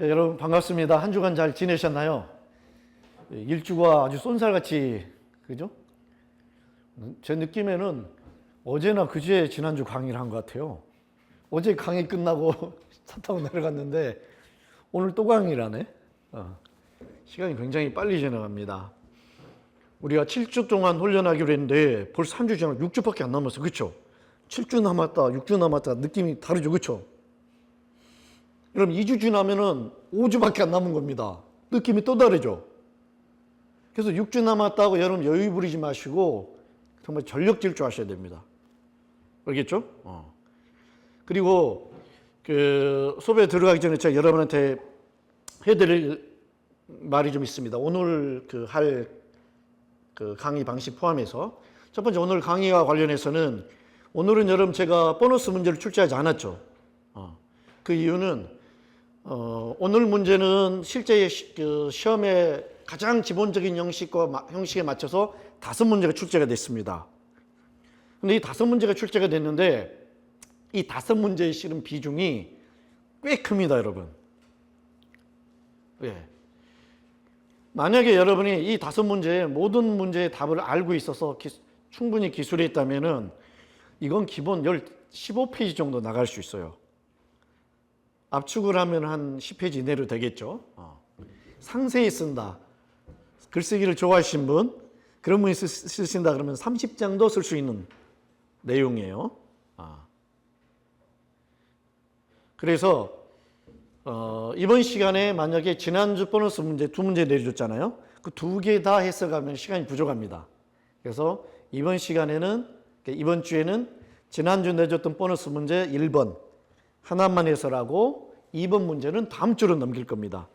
여러분 반갑습니다. 한 주간 잘 지내셨나요? 일주가 아주 쏜살같이, 그죠? 제 느낌에는 어제나 그제 지난주 강의를 한 것 같아요. 어제 강의 끝나고 차 타고 내려갔는데 오늘 또 강의를 하네. 시간이 굉장히 빨리 지나갑니다. 우리가 7주 동안 훈련하기로 했는데 벌써 한 주 지나고 6주밖에 안 남았어요. 그렇죠? 7주 남았다, 6주 남았다. 느낌이 다르죠. 그렇죠? 그럼 2주 지나면은 5주밖에 안 남은 겁니다. 느낌이 또 다르죠? 그래서 6주 남았다고 여러분 여유 부리지 마시고 정말 전력 질주하셔야 됩니다. 알겠죠? 그리고 그 수업에 들어가기 전에 제가 여러분한테 해드릴 말이 좀 있습니다. 오늘 그 강의 방식 포함해서 첫 번째, 오늘 강의와 관련해서는 오늘은 여러분 제가 보너스 문제를 출제하지 않았죠. 그 이유는 오늘 문제는 실제 그 시험의 가장 기본적인 형식에 맞춰서 5문제가 출제가 됐습니다. 근데 이 5문제가 출제가 됐는데 이 5문제의 실은 비중이 꽤 큽니다, 여러분. 예. 만약에 여러분이 이 5문제의 모든 문제의 답을 알고 있어서 충분히 기술이 있다면은 이건 기본 15페이지 정도 나갈 수 있어요. 압축을 하면 한 10페이지 이내로 되겠죠. 상세히 쓴다. 글쓰기를 좋아하시는 분, 그런 분이 쓰신다 그러면 30장도 쓸 수 있는 내용이에요. 그래서 이번 시간에 만약에 지난주 보너스 문제 2문제 내려줬잖아요. 그 2개 다 해석하면 시간이 부족합니다. 그래서 이번 주에는 지난주 내줬던 보너스 문제 1번 하나만 해설하고 2번 문제는 다음 주로 넘길 겁니다.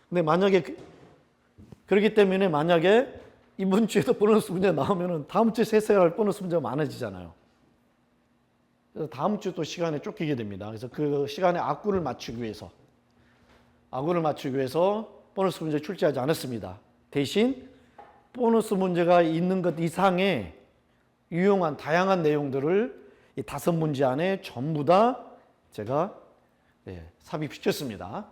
근데 만약에 그렇기 때문에 만약에 이번 주에도 보너스 문제 나오면은 다음 주에 해설할 보너스 문제가 많아지잖아요. 그래서 다음 주 또 시간에 쫓기게 됩니다. 그래서 그 시간에 악구를 맞추기 위해서 보너스 문제 출제하지 않았습니다. 대신 보너스 문제가 있는 것 이상의 유용한 다양한 내용들을 이 5문제 안에 전부 다 제가 삽입시켰습니다.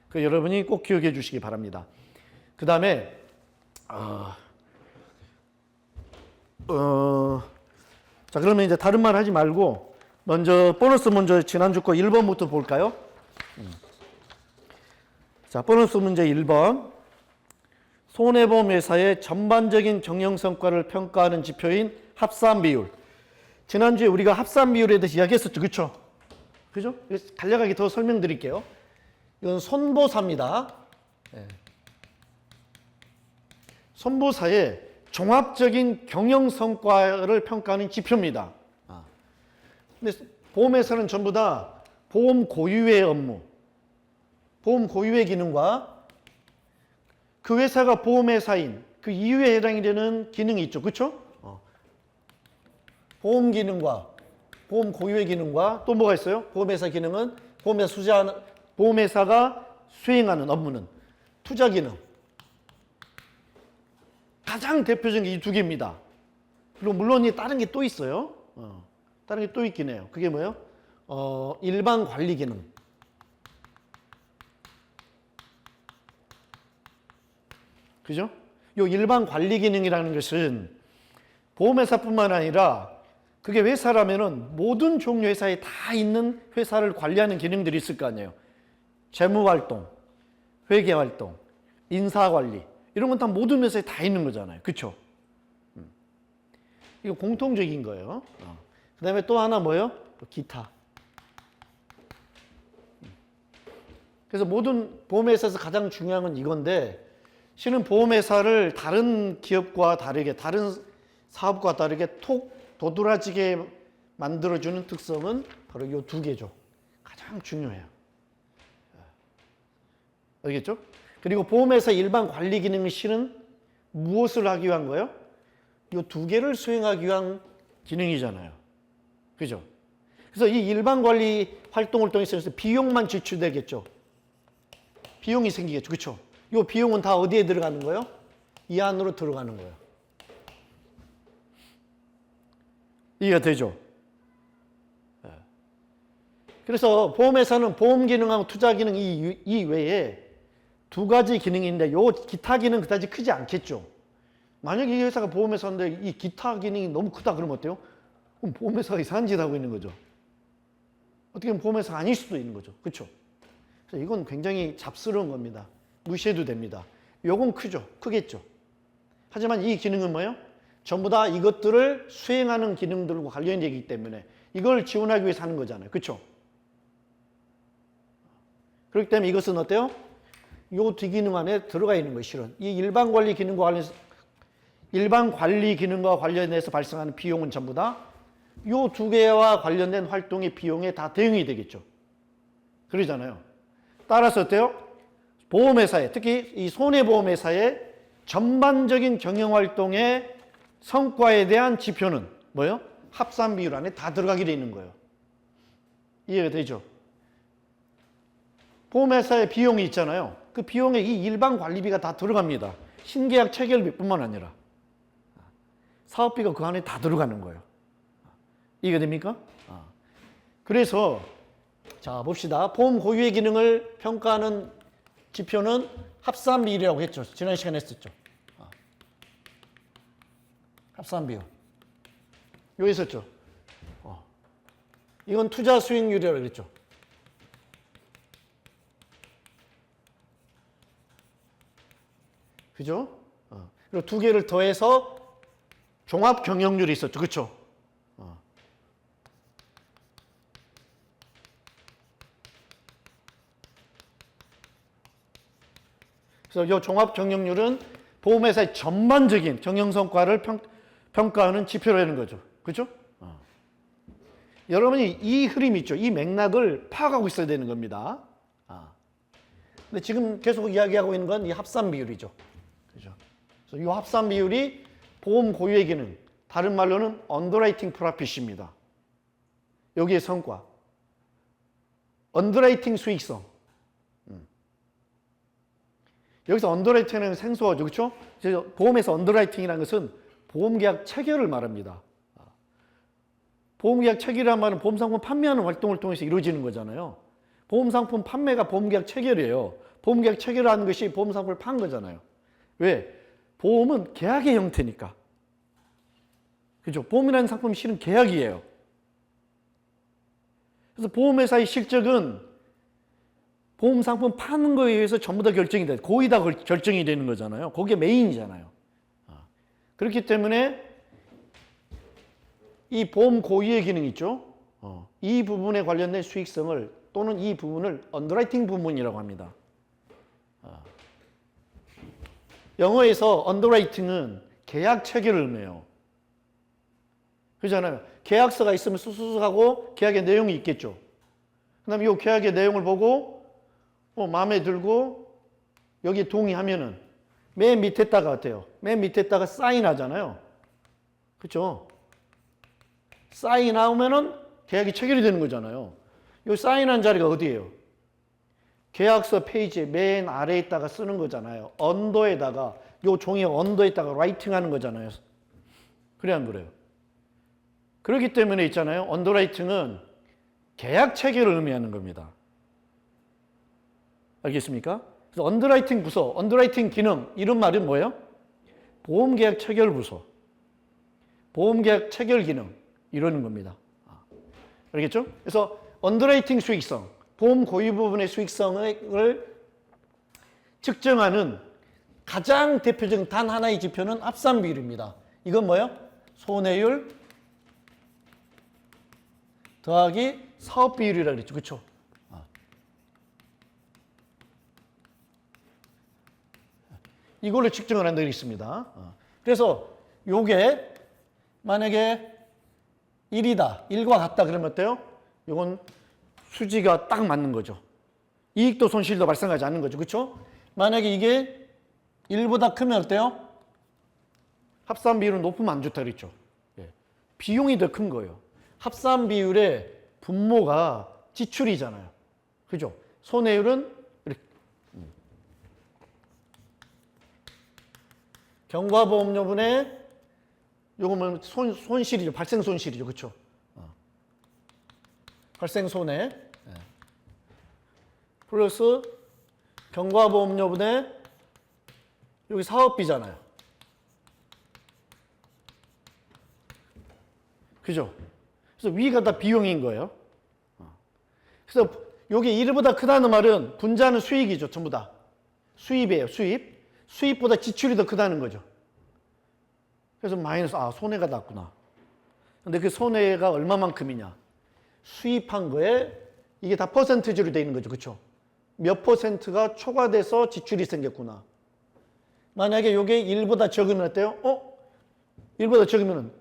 그 여러분이 꼭 기억해 주시기 바랍니다. 그 다음에 자, 그러면 이제 다른 말 하지 말고 먼저 보너스 문제 지난주 거 1번부터 볼까요? 자, 보너스 문제 1번. 손해보험회사의 전반적인 경영성과를 평가하는 지표인 합산비율. 지난주에 우리가 합산비율에 대해서 이야기했었죠. 그렇죠? 그죠? 간략하게 더 설명드릴게요. 이건 손보사입니다. 손보사의 종합적인 경영성과를 평가하는 지표입니다. 근데 보험회사는 전부 다 보험 고유의 업무, 보험 고유의 기능과 그 회사가 보험회사인 그 이유에 해당이 되는 기능이 있죠. 그렇죠? 보험 기능과 보험 고유의 기능과 또 뭐가 있어요? 보험회사 기능은 보험회사가 수행하는 업무는 투자 기능. 가장 대표적인 게 이 2개입니다. 그리고 물론 다른 게 또 있어요. 다른 게 또 있긴 해요. 그게 뭐예요? 일반 관리 기능. 그죠? 이 일반 관리 기능이라는 것은 보험회사뿐만 아니라 그게 회사라면은 모든 종류 회사에 다 있는 회사를 관리하는 기능들이 있을 거 아니에요. 재무활동, 회계활동, 인사관리 이런 건 다 모든 회사에 다 있는 거잖아요. 그렇죠? 이거 공통적인 거예요. 그 다음에 또 하나 뭐예요? 기타. 그래서 모든 보험회사에서 가장 중요한 건 이건데 실은 보험회사를 다른 기업과 다르게 다른 사업과 다르게 톡 도드라지게 만들어주는 특성은 바로 이 2개죠. 가장 중요해요. 알겠죠? 그리고 보험회사 일반 관리 기능은 실은 무엇을 하기 위한 거예요? 이 2개를 수행하기 위한 기능이잖아요. 그죠? 그래서 이 일반 관리 활동을 통해서 비용만 지출되겠죠. 비용이 생기겠죠. 그렇죠? 이 비용은 다 어디에 들어가는 거예요? 이 안으로 들어가는 거예요. 이해가 되죠? 그래서 보험회사는 보험 기능하고 투자 기능 이 외에 두 가지 기능이 있는데 요 기타 기능 그다지 크지 않겠죠. 만약에 이 회사가 보험회사인데 이 기타 기능이 너무 크다 그러면 어때요? 그럼 보험회사가 이상한 짓 하고 있는 거죠. 어떻게 보면 보험회사가 아닐 수도 있는 거죠. 그렇죠? 그래서 이건 굉장히 잡스러운 겁니다. 무시해도 됩니다. 요건 크겠죠. 하지만 이 기능은 뭐예요? 전부 다 이것들을 수행하는 기능들과 관련되기 때문에 이걸 지원하기 위해서 하는 거잖아요. 그렇죠? 그렇기 때문에 이것은 어때요? 요 뒷기능 안에 들어가 있는 거예요. 실은 이 일반 관리 기능과 관련해서 발생하는 비용은 전부 다 요 두 개와 관련된 활동의 비용에 다 대응이 되겠죠. 그러잖아요. 따라서 어때요? 보험회사에, 특히 이 손해보험회사의 전반적인 경영활동의 성과에 대한 지표는 뭐예요? 합산비율 안에 다 들어가게 돼 있는 거예요. 이해가 되죠? 보험회사의 비용이 있잖아요. 그 비용에 이 일반 관리비가 다 들어갑니다. 신계약 체결비뿐만 아니라 사업비가 그 안에 다 들어가는 거예요. 이해가 됩니까? 그래서 자 봅시다. 보험 고유의 기능을 평가하는 지표는 합산비율이라고 했죠. 지난 시간에 했었죠. 합산비율. 여기 있었죠. 이건 투자 수익률이라고 그랬죠. 그죠? 그리고 두 개를 더해서 종합 경영률이 있었죠. 그렇죠? 그래서 이 종합 경영률은 보험회사의 전반적인 경영 성과를 평가하는 지표라는 거죠. 그렇죠? 여러분이 이 흐름 있죠. 이 맥락을 파악하고 있어야 되는 겁니다. 근데 지금 계속 이야기하고 있는 건 이 합산 비율이죠. 그죠? 그래서 이 합산 비율이 보험 고유의 기능, 다른 말로는 언더라이팅 프로핏입니다. 여기의 성과. 언더라이팅 수익성. 여기서 언더라이팅은 생소하죠. 그렇죠? 보험에서 언더라이팅이라는 것은 보험계약 체결을 말합니다. 보험계약 체결이란 말은 보험상품 판매하는 활동을 통해서 이루어지는 거잖아요. 보험상품 판매가 보험계약 체결이에요. 보험계약 체결하는 것이 보험상품을 판 거잖아요. 왜? 보험은 계약의 형태니까. 그죠? 보험이라는 상품이 실은 계약이에요. 그래서 보험회사의 실적은 보험 상품 파는 거에 의해서 전부 다 결정이 돼. 거의 다 결정이 되는 거잖아요. 그게 메인이잖아요. 그렇기 때문에 이 보험 고유의 기능 있죠. 이 부분에 관련된 수익성을 또는 이 부분을 언더라이팅 부분이라고 합니다. 영어에서 언더라이팅은 계약 체결을 의미해요. 그렇잖아요. 계약서가 있으면 수수하고 계약의 내용이 있겠죠. 그 다음에 이 계약의 내용을 보고 마음에 들고 여기 동의하면은 맨 밑에다가 어때요? 맨 밑에다가 사인하잖아요. 그렇죠? 사인하면은 계약이 체결이 되는 거잖아요. 이 사인한 자리가 어디예요? 계약서 페이지 맨 아래에다가 쓰는 거잖아요. 언더에다가 요 종이 언더에다가 라이팅하는 거잖아요. 그래 안 그래요? 그렇기 때문에 있잖아요. 언더라이팅은 계약 체결을 의미하는 겁니다. 알겠습니까? 그래서 언더라이팅 부서, 언더라이팅 기능 이런 말은 뭐예요? 보험계약 체결 부서, 보험계약 체결 기능 이러는 겁니다. 알겠죠? 그래서 언더라이팅 수익성, 보험 고유 부분의 수익성을 측정하는 가장 대표적인 단 하나의 지표는 합산 비율입니다. 이건 뭐예요? 손해율 더하기 사업 비율이라고 그랬죠. 그렇죠? 이걸로 측정을 한 적이 있습니다. 그래서 요게 만약에 1이다. 1과 같다 그러면 어때요? 요건 수지가 딱 맞는 거죠. 이익도 손실도 발생하지 않는 거죠. 그렇죠? 만약에 이게 1보다 크면 어때요? 합산 비율은 높으면 안 좋다 그랬죠. 비용이 더 큰 거예요. 합산 비율의 분모가 지출이잖아요. 그죠? 손해율은 이렇게. 경과보험료분의 요거는 손실이죠. 발생 손실이죠. 그렇죠? 발생 손해. 플러스 경과보험료분의 여기 사업비잖아요. 그죠? 그래서 위가 다 비용인 거예요. 그래서 여기 1보다 크다는 말은 분자는 수익이죠. 전부 다. 수입이에요. 수입. 수입보다 지출이 더 크다는 거죠. 그래서 마이너스, 손해가 났구나. 근데 그 손해가 얼마만큼이냐. 수입한 거에 이게 다 퍼센트지로 돼 있는 거죠. 그렇죠? 몇 퍼센트가 초과돼서 지출이 생겼구나. 만약에 이게 1보다 적으면 어때요? 1보다 적으면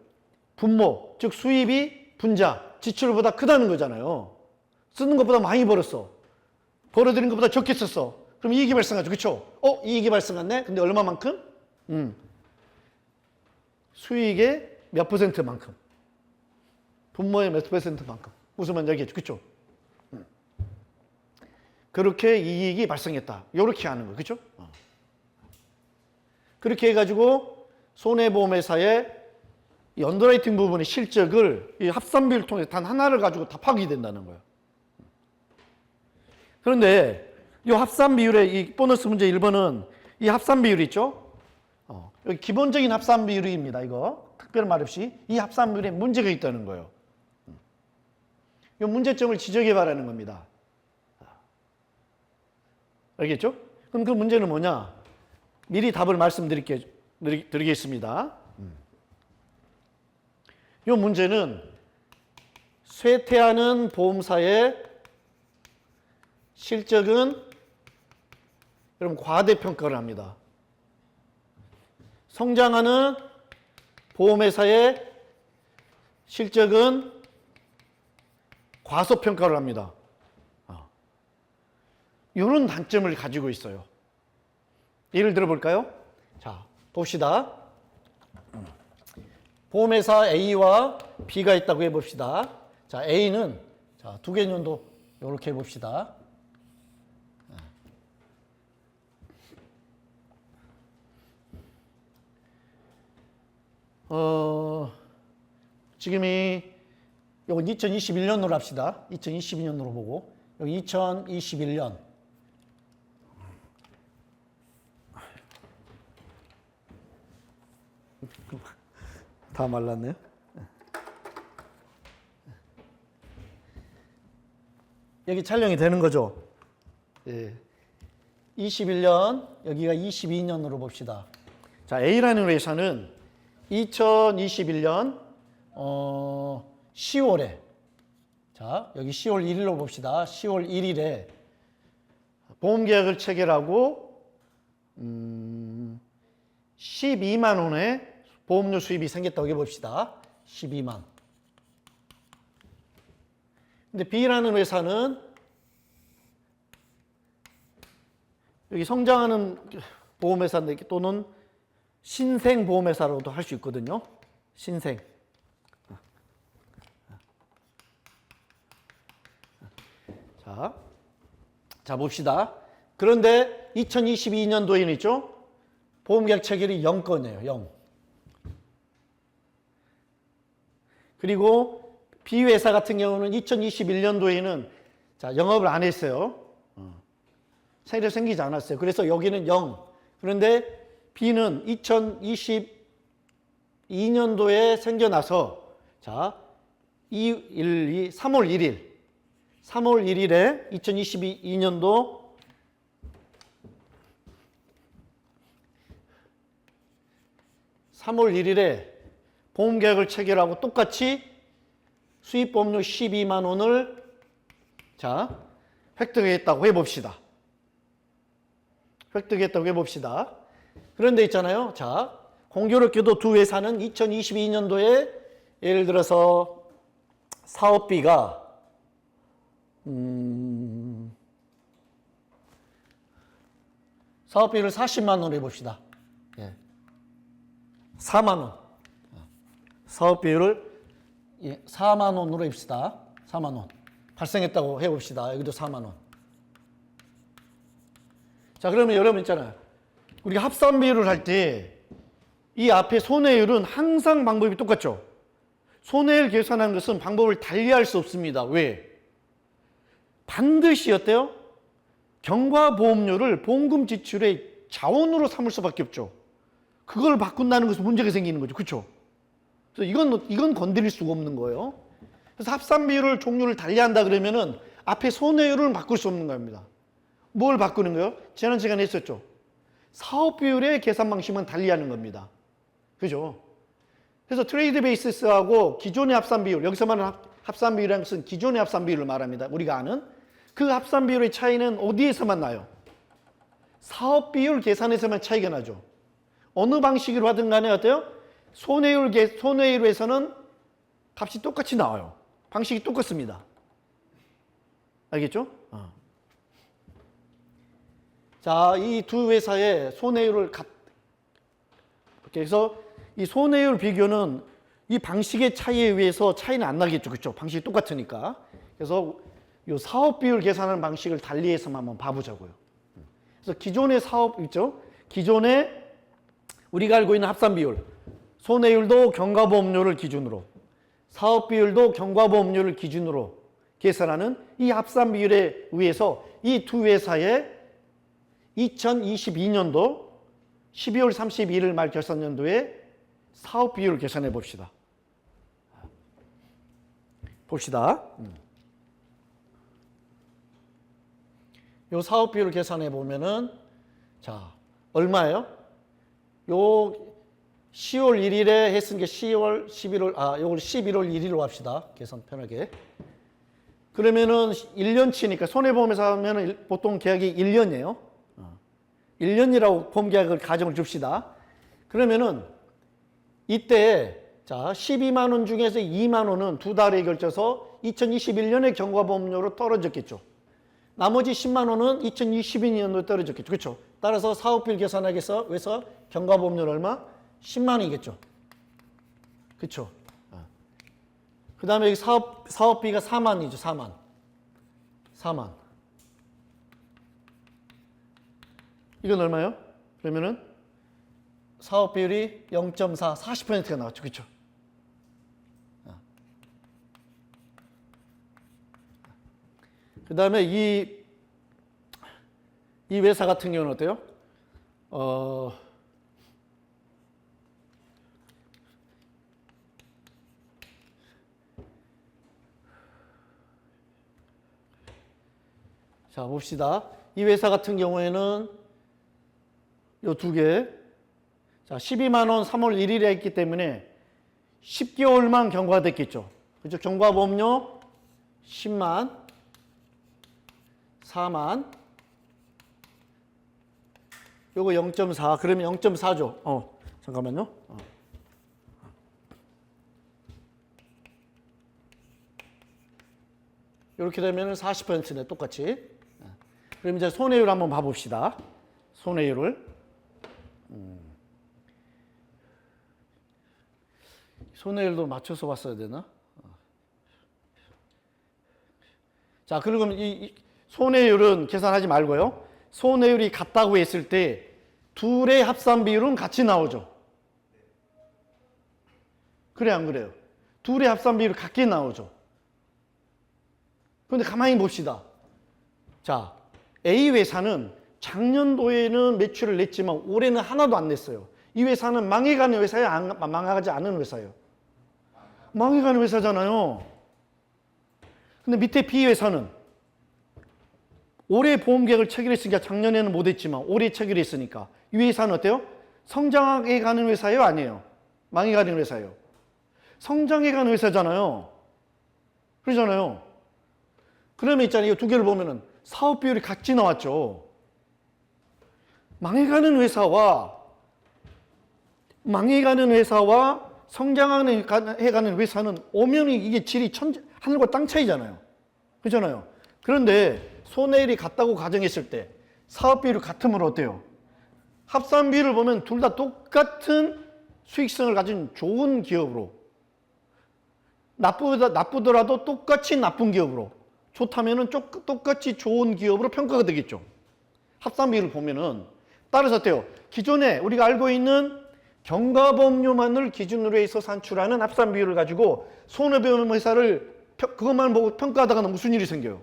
분모, 즉 수입이 분자, 지출보다 크다는 거잖아요. 쓰는 것보다 많이 벌었어. 벌어들인 것보다 적게 썼어. 그럼 이익이 발생하죠. 그렇죠? 이익이 발생했네? 근데 얼마만큼? 수익의 몇 퍼센트만큼. 분모의 몇 퍼센트만큼. 무슨 말인지 알겠죠? 그렇죠? 그렇게 이익이 발생했다. 이렇게 하는 거예요. 그렇죠? 그렇게 해가지고 손해보험회사의 이 언더라이팅 부분의 실적을 이 합산비를 통해서 단 하나를 가지고 다 파악이 된다는 거예요. 그런데 이 합산 비율의 이 보너스 문제 1번은 이 합산 비율이 있죠? 여기 기본적인 합산 비율입니다. 이거 특별한 말 없이 이 합산 비율에 문제가 있다는 거예요. 이 문제점을 지적해 바라는 겁니다. 알겠죠? 그럼 그 문제는 뭐냐? 미리 답을 말씀드리겠습니다. 이 문제는 쇠퇴하는 보험사의 실적은 여러분 과대평가를 합니다. 성장하는 보험회사의 실적은 과소평가를 합니다. 이런 단점을 가지고 있어요. 예를 들어 볼까요? 자, 봅시다. 보험회사 A와 B가 있다고 해봅시다. 자, A는 자, 두 개년도 이렇게 해봅시다. 지금이 요건 2021년으로 합시다. 2022년으로 보고 여기 2021년 다 말랐네요. 여기 촬영이 되는 거죠. 예. 21년 여기가 22년으로 봅시다. 자, A라는 회사는 2021년 10월에 자 여기 10월 1일로 봅시다. 10월 1일에 보험계약을 체결하고 12만 원의 보험료 수입이 생겼다고 해봅시다. 12만. 근데 B라는 회사는 여기 성장하는 보험회사인데 또는 신생보험회사로도 할 수 있거든요. 신생. 자 봅시다. 그런데 2022년도에는 있죠. 보험계약 체결이 0건이에요. 0. 그리고 B회사 같은 경우는 2021년도에는 자 영업을 안 했어요. 세일이 생기지 않았어요. 그래서 여기는 0. 그런데 B는 2022년도에 생겨나서 자 3월 1일에 2022년도 (3월 1일에) 보험계약을 체결하고 똑같이 수입보험료 12만 원을 자 획득했다고 해봅시다. 그런데 있잖아요. 자, 공교롭게도 두 회사는 2022년도에 예를 들어서 사업비가 사업비를 40만 원으로 해봅시다. 예. 4만 원. 사업비율을 4만 원으로 해봅시다. 4만 원. 발생했다고 해봅시다. 여기도 4만 원. 자, 그러면 여러분 있잖아요. 우리가 합산 비율을 할 때 이 앞에 손해율은 항상 방법이 똑같죠. 손해를 계산하는 것은 방법을 달리할 수 없습니다. 왜? 반드시 어때요? 경과보험료를 보험금 지출의 자원으로 삼을 수밖에 없죠. 그걸 바꾼다는 것은 문제가 생기는 거죠. 그렇죠? 그래서 이건 건드릴 수가 없는 거예요. 그래서 합산 비율을 종류를 달리한다 그러면은 앞에 손해율을 바꿀 수 없는 겁니다. 뭘 바꾸는 거예요? 지난 시간에 했었죠. 사업 비율의 계산 방식만 달리하는 겁니다. 그죠? 그래서 트레이드 베이시스하고 기존의 합산 비율, 여기서 말하는 합산 비율이라는 것은 기존의 합산 비율을 말합니다. 우리가 아는 그 합산 비율의 차이는 어디에서만 나요? 사업 비율 계산에서만 차이가 나죠. 어느 방식으로 하든 간에 어때요? 손해율에서는 값이 똑같이 나와요. 방식이 똑같습니다. 알겠죠? 자, 이 두 회사의 손해율을 그래서 이 손해율 비교는 이 방식의 차이에 의해서 차이는 안 나겠죠. 그렇죠? 방식이 똑같으니까. 그래서 이 사업 비율 계산하는 방식을 달리해서만 한번 봐보자고요. 그래서 기존의 사업 있죠? 기존의 우리가 알고 있는 합산 비율, 손해율도 경과보험료를 기준으로, 사업 비율도 경과보험료를 기준으로 계산하는 이 합산 비율에 의해서 이 두 회사의 2022년도 12월 31일 말 결산년도에 사업 비율을 계산해 봅시다. 요 사업 비율을 계산해 보면은 자, 얼마예요? 요 10월 1일에 했은 게 10월, 11월, 요걸 11월 1일로 합시다. 계산 편하게. 그러면은 1년치니까 손해보험에서 하면은 보통 계약이 1년이에요. 1년이라고 보험계약을 가정을 줍시다. 그러면은 이때 자 12만 원 중에서 2만 원은 두 달에 걸쳐서 2021년에 경과보험료로 떨어졌겠죠. 나머지 10만 원은 2022년도에 떨어졌겠죠. 그렇죠? 따라서 사업비를 계산하기 위해서 경과보험료는 얼마? 10만 원이겠죠. 그렇죠? 그 다음에 여기 사업비가 4만이죠. 4만. 이건 얼마예요? 그러면은 사업 비율이 0.4, 40%가 나왔죠. 그렇죠? 그 다음에 이 회사 같은 경우는 어때요? 자, 봅시다. 이 회사 같은 경우에는 요 두 개. 자, 12만 원 3월 1일에 했기 때문에 10개월만 경과됐겠죠. 그죠? 경과보험료 10만, 4만, 요거 0.4. 그러면 0.4죠. 잠깐만요. 이렇게 되면 40%네, 똑같이. 그럼 이제 손해율 한번 봐봅시다. 손해율을. 손해율도 맞춰서 봤어야 되나? 자, 그럼 이 손해율은 계산하지 말고요. 손해율이 같다고 했을 때 둘의 합산 비율은 같이 나오죠. 그래, 안 그래요? 둘의 합산 비율이 같게 나오죠. 그런데 가만히 봅시다. 자, A 회사는 작년도에는 매출을 냈지만 올해는 하나도 안 냈어요. 이 회사는 망해가는 회사예요? 망하지 않은 회사예요? 망해가는 회사잖아요. 근데 밑에 B 회사는 올해 보험계약을 체결했으니까 작년에는 못했지만 올해 체결했으니까 이 회사는 어때요? 성장해가는 회사예요? 아니에요? 망해가는 회사예요? 성장해가는 회사잖아요. 그러잖아요. 그러면 있잖아요. 이 두 개를 보면은 사업 비율이 같이 나왔죠. 망해가는 회사와 성장해가는 회사는 오면이 이게 질이 하늘과 땅 차이잖아요. 그렇잖아요. 그런데 손해율이 같다고 가정했을 때 사업 비율이 같으면 어때요? 합산 비율을 보면 둘 다 똑같은 수익성을 가진 좋은 기업으로, 나쁘더라도 똑같이 나쁜 기업으로, 좋다면은 똑같이 좋은 기업으로 평가가 되겠죠. 합산 비율을 보면은. 따라서 어때요? 기존에 우리가 알고 있는 경과보험료만을 기준으로 해서 산출하는 합산 비율을 가지고 손해보험 회사를 그것만 보고 평가하다가는 무슨 일이 생겨요?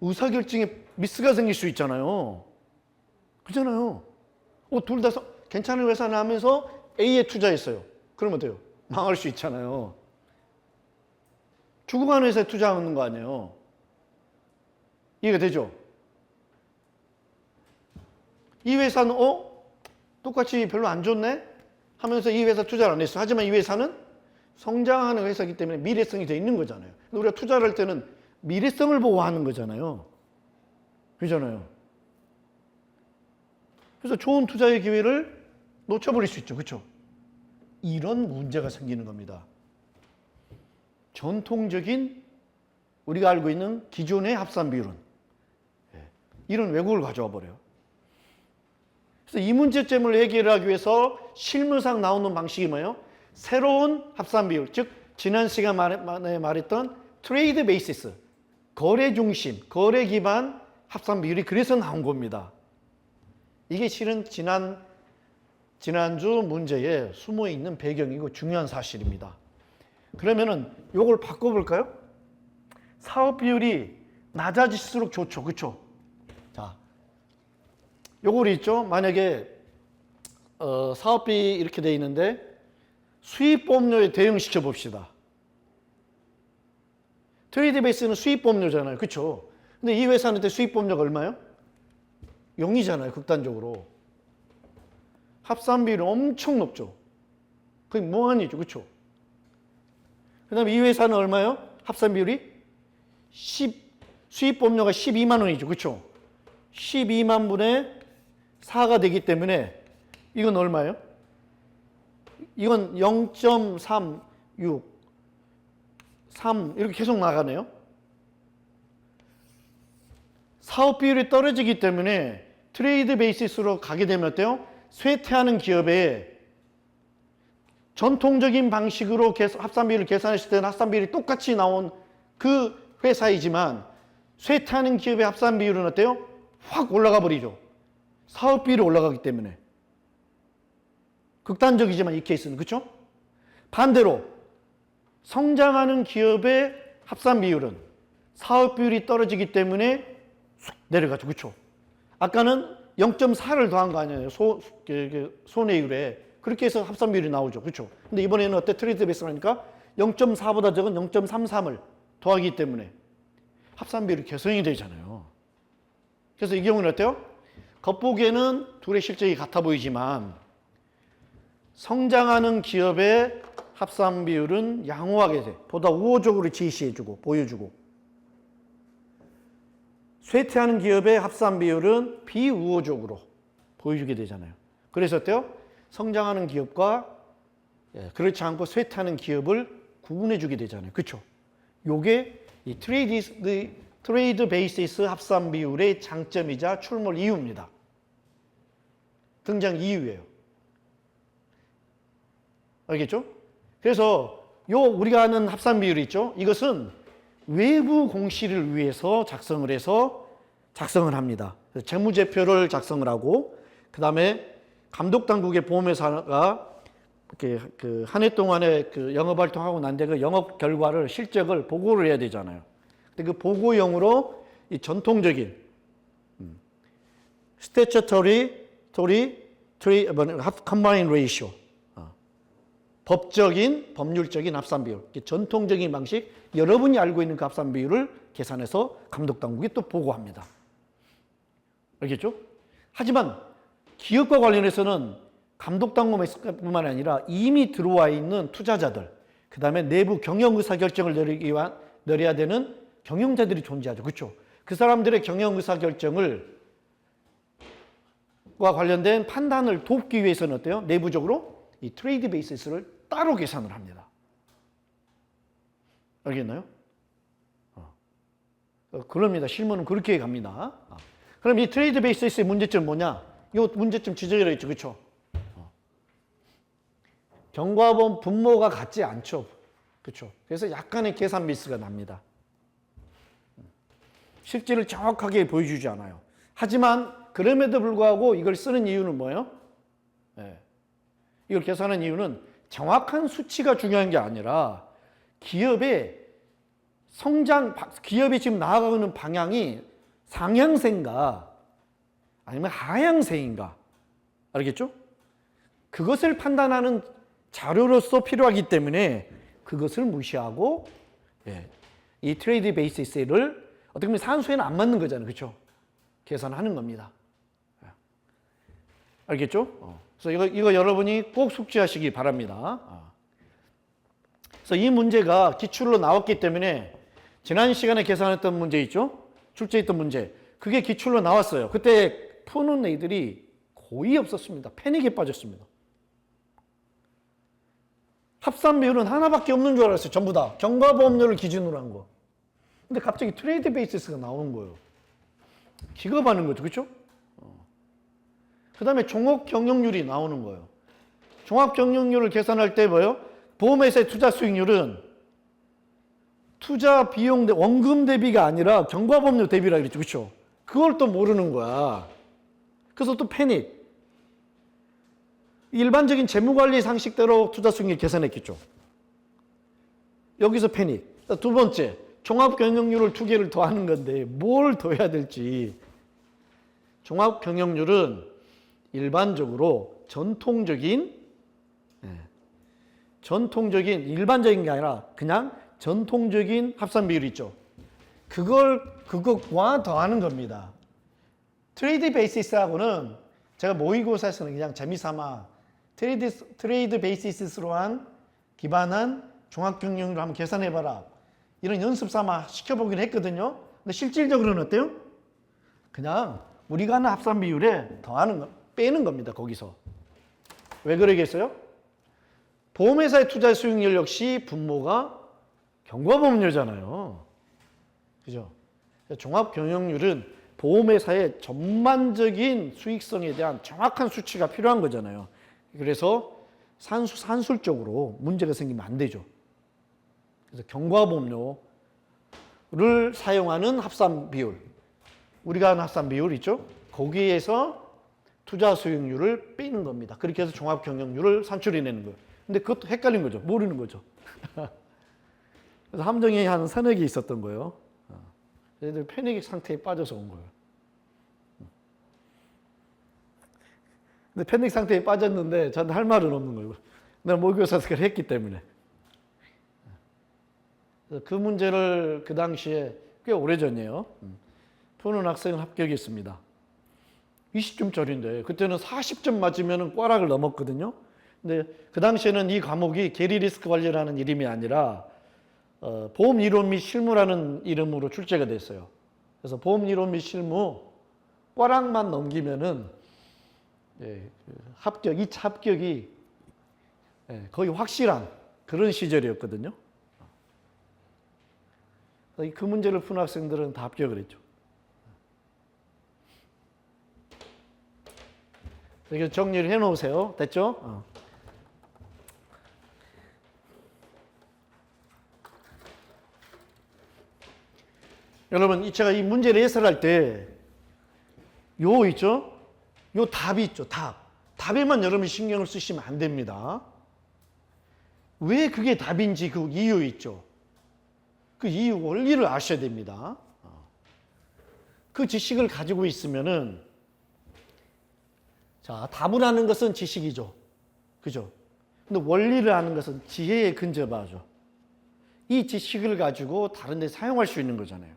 의사결정에 미스가 생길 수 있잖아요. 그렇잖아요. 둘 다 괜찮은 회사 나면서 A에 투자했어요. 그러면 어때요? 망할 수 있잖아요. 죽어가는 회사에 투자하는 거 아니에요. 이해가 되죠? 이 회사는 똑같이 별로 안 좋네? 하면서 이 회사 투자를 안 했어. 하지만 이 회사는 성장하는 회사이기 때문에 미래성이 돼 있는 거잖아요. 우리가 투자를 할 때는 미래성을 보고 하는 거잖아요. 그렇잖아요. 그래서 좋은 투자의 기회를 놓쳐버릴 수 있죠. 그렇죠? 이런 문제가 생기는 겁니다. 전통적인 우리가 알고 있는 기존의 합산 비율은 이런 왜곡을 가져와 버려요. 그래서 이 문제점을 해결하기 위해서 실무상 나오는 방식이 뭐예요? 새로운 합산 비율, 즉 지난 시간에 말했던 트레이드 베이시스, 거래 중심, 거래 기반 합산 비율이 그래서 나온 겁니다. 이게 실은 지난주 문제에 숨어 있는 배경이고 중요한 사실입니다. 그러면은 요걸 바꿔볼까요? 사업 비율이 낮아질수록 좋죠. 그렇죠? 자, 요걸 있죠. 만약에 사업비 이렇게 돼 있는데 수입보험료에 대응시켜 봅시다. 트레이드 베이스는 수입보험료잖아요. 그렇죠? 근데 이 회사한테 수입보험료가 얼마예요? 0이잖아요. 극단적으로. 합산 비율은 엄청 높죠. 그게 무한이죠. 그렇죠? 그 다음에 이 회사는 얼마예요? 합산 비율이 수입보험료가 12만 원이죠. 그렇죠? 12만 분의 4가 되기 때문에 이건 얼마예요? 이건 0.36, 3 이렇게 계속 나가네요. 사업 비율이 떨어지기 때문에 트레이드 베이시스로 가게 되면 어때요? 쇠퇴하는 기업에 전통적인 방식으로 합산 비율을 계산했을 때는 합산 비율이 똑같이 나온 그 회사이지만 쇠퇴하는 기업의 합산 비율은 어때요? 확 올라가 버리죠. 사업 비율이 올라가기 때문에. 극단적이지만 이 케이스는. 그렇죠? 반대로 성장하는 기업의 합산 비율은 사업 비율이 떨어지기 때문에 쑥 내려가죠. 그렇죠? 아까는 0.4를 더한 거 아니에요. 손해율에. 그렇게 해서 합산 비율이 나오죠. 그렇죠? 근데 이번에는 어때? 트레이드 베이스라니까 0.4보다 적은 0.33을 더하기 때문에 합산 비율이 개선이 되잖아요. 그래서 이 경우는 어때요? 겉보기에는 둘의 실적이 같아 보이지만 성장하는 기업의 합산 비율은 양호하게 돼. 보다 우호적으로 지시해주고 보여주고, 쇠퇴하는 기업의 합산 비율은 비우호적으로 보여주게 되잖아요. 그래서 어때요? 성장하는 기업과 그렇지 않고 쇠퇴하는 기업을 구분해주게 되잖아요. 그렇죠? 요게 이 트레이드 베이시스 합산 비율의 장점이자 출몰 이유입니다. 등장 이유예요. 알겠죠? 그래서 우리가 아는 합산 비율이 있죠? 이것은 외부 공시를 위해서 작성을 합니다. 재무제표를 작성을 하고, 그 다음에 감독당국의 보험회사가 한 해 동안에 영업 활동하고 난 뒤에 그 영업 결과를, 실적을 보고를 해야 되잖아요. 근데 그 보고용으로 이 전통적인 statutory combined ratio, 법률적인 합산 비율, 전통적인 방식, 여러분이 알고 있는 그 합산 비율을 계산해서 감독당국이 또 보고합니다. 알겠죠? 하지만 기업과 관련해서는 감독당국뿐만 아니라 이미 들어와 있는 투자자들, 그 다음에 내부 경영 의사결정을 내려야 되는 경영자들이 존재하죠. 그렇죠? 그 사람들의 경영 의사결정을 과 관련된 판단을 돕기 위해서는 어때요? 내부적으로 이 트레이드 베이시스를 따로 계산을 합니다. 알겠나요? 그럽니다. 실무는 그렇게 갑니다. 그럼 이 트레이드 베이시스의 문제점은 뭐냐? 이 문제점 지적이라 했죠. 그렇죠? 경과보험 분모가 같지 않죠. 그렇죠? 그래서 약간의 계산 미스가 납니다. 실질을 정확하게 보여주지 않아요. 하지만 그럼에도 불구하고 이걸 쓰는 이유는 뭐예요? 이걸 계산하는 이유는 정확한 수치가 중요한 게 아니라 기업의 기업이 지금 나아가는 방향이 상향세인가 아니면 하향세인가, 알겠죠? 그것을 판단하는 자료로서 필요하기 때문에 그것을 무시하고, 이 트레이드 베이시스를 어떻게 보면 산수에는 안 맞는 거잖아요, 그렇죠? 계산하는 겁니다. 알겠죠? 그래서 이거 여러분이 꼭 숙지하시기 바랍니다. 그래서 이 문제가 기출로 나왔기 때문에 지난 시간에 계산했던 문제 있죠? 출제했던 문제. 그게 기출로 나왔어요. 그때 푸는 애들이 거의 없었습니다. 패닉에 빠졌습니다. 합산 비율은 하나밖에 없는 줄 알았어요. 전부 다. 경과보험료를 기준으로 한 거. 근데 갑자기 트레이드 베이시스가 나오는 거예요. 기겁하는 거죠. 그렇죠? 그 다음에 종합 경영률이 나오는 거예요. 종합 경영률을 계산할 때 뭐예요? 보험회사의 투자 수익률은 투자 비용 원금 대비가 아니라 경과보험료 대비라 그랬죠. 그렇죠? 그걸 또 모르는 거야. 그래서 또 패닉. 일반적인 재무관리 상식대로 투자 수익률 계산했겠죠. 여기서 패닉. 두 번째, 종합 경영률을 두 개를 더하는 건데 뭘 더해야 될지. 종합 경영률은 일반적으로 전통적인 일반적인 게 아니라 그냥 전통적인 합산 비율이 있죠. 그것과 더하는 겁니다. 트레이드 베이시스하고는 제가 모의고사에서는 그냥 재미삼아 트레이드 베이시스로 기반한 종합 경영률 한번 계산해봐라, 이런 연습 삼아 시켜보긴 했거든요. 근데 실질적으로는 어때요? 그냥 우리가 하는 합산 비율에 더하는 거, 빼는 겁니다. 거기서. 왜 그러겠어요? 보험회사의 투자 수익률 역시 분모가 경과보험료잖아요. 그죠? 종합 경영률은 보험회사의 전반적인 수익성에 대한 정확한 수치가 필요한 거잖아요. 그래서 산술적으로 문제가 생기면 안 되죠. 그래서 경과보험료를 사용하는 합산 비율, 우리가 하는 합산 비율 있죠? 거기에서 투자 수익률을 빼는 겁니다. 그렇게 해서 종합 경영률을 산출해내는 거예요. 근데 그것도 헷갈린 거죠. 모르는 거죠. 그래서 함정이 한 서너 개 있었던 거예요. 얘들 패닉 상태에 빠져서 온 거예요. 근데 패닉 상태에 빠졌는데 저한테 할 말은 없는 거예요. 내가 모의고사에서 그걸 했기 때문에. 그 문제를 그 당시에 꽤 오래전이에요. 푸는 학생은 합격했습니다. 20점짜리인데 그때는 40점 맞으면 꽈락을 넘었거든요. 근데 그 당시에는 이 과목이 계리 리스크 관리라는 이름이 아니라 보험 이론 및 실무라는 이름으로 출제가 됐어요. 그래서 보험 이론 및 실무 꽈락만 넘기면은 합격, 2차 합격이 거의 확실한 그런 시절이었거든요. 그 문제를 푼 학생들은 다 합격을 했죠. 이렇게 정리를 해놓으세요. 됐죠? 여러분, 제가 이 문제를 해설할 때, 있죠? 요 답이 있죠, 답. 답에만 여러분이 신경을 쓰시면 안 됩니다. 왜 그게 답인지 그 이유 있죠? 그 이유, 원리를 아셔야 됩니다. 그 지식을 가지고 있으면은, 자, 답을 하는 것은 지식이죠. 그죠? 근데 원리를 아는 것은 지혜에 근접하죠. 이 지식을 가지고 다른 데 사용할 수 있는 거잖아요.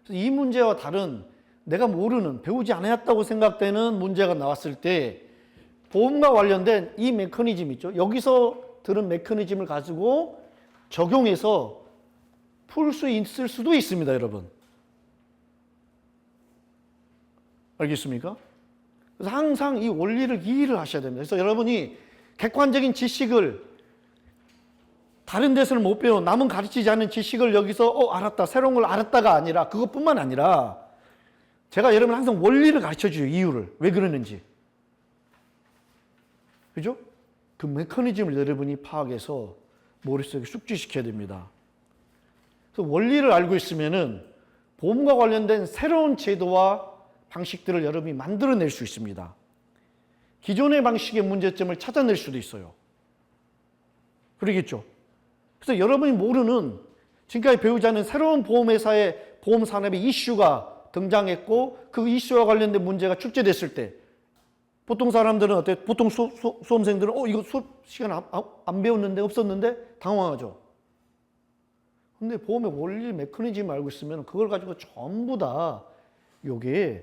그래서 이 문제와 다른 내가 모르는, 배우지 않았다고 생각되는 문제가 나왔을 때 보험과 관련된 이 메커니즘 있죠. 여기서 들은 메커니즘을 가지고 적용해서 풀 수 있을 수도 있습니다, 여러분. 알겠습니까? 그래서 항상 이 원리를 이해를 하셔야 됩니다. 그래서 여러분이 객관적인 지식을 다른 데서는 못 배운, 남은 가르치지 않은 지식을 여기서 알았다, 새로운 걸 알았다가 아니라 그것뿐만 아니라 제가 여러분 항상 원리를 가르쳐줘요. 이유를. 왜 그러는지. 그죠? 그 메커니즘을 여러분이 파악해서 머릿속에 숙지시켜야 됩니다. 그래서 원리를 알고 있으면은 보험과 관련된 새로운 제도와 방식들을 여러분이 만들어낼 수 있습니다. 기존의 방식의 문제점을 찾아낼 수도 있어요. 그러겠죠? 그래서 여러분이 모르는 지금까지 배우지 않은 새로운 보험회사의 보험 산업의 이슈가 등장했고 그 이슈와 관련된 문제가 출제됐을 때 보통 사람들은 어때? 보통 수험생들은 이거 수업 시간 안 배웠는데 없었는데 당황하죠. 근데 보험의 원리 메커니즘 알고 있으면 그걸 가지고 전부 다 여기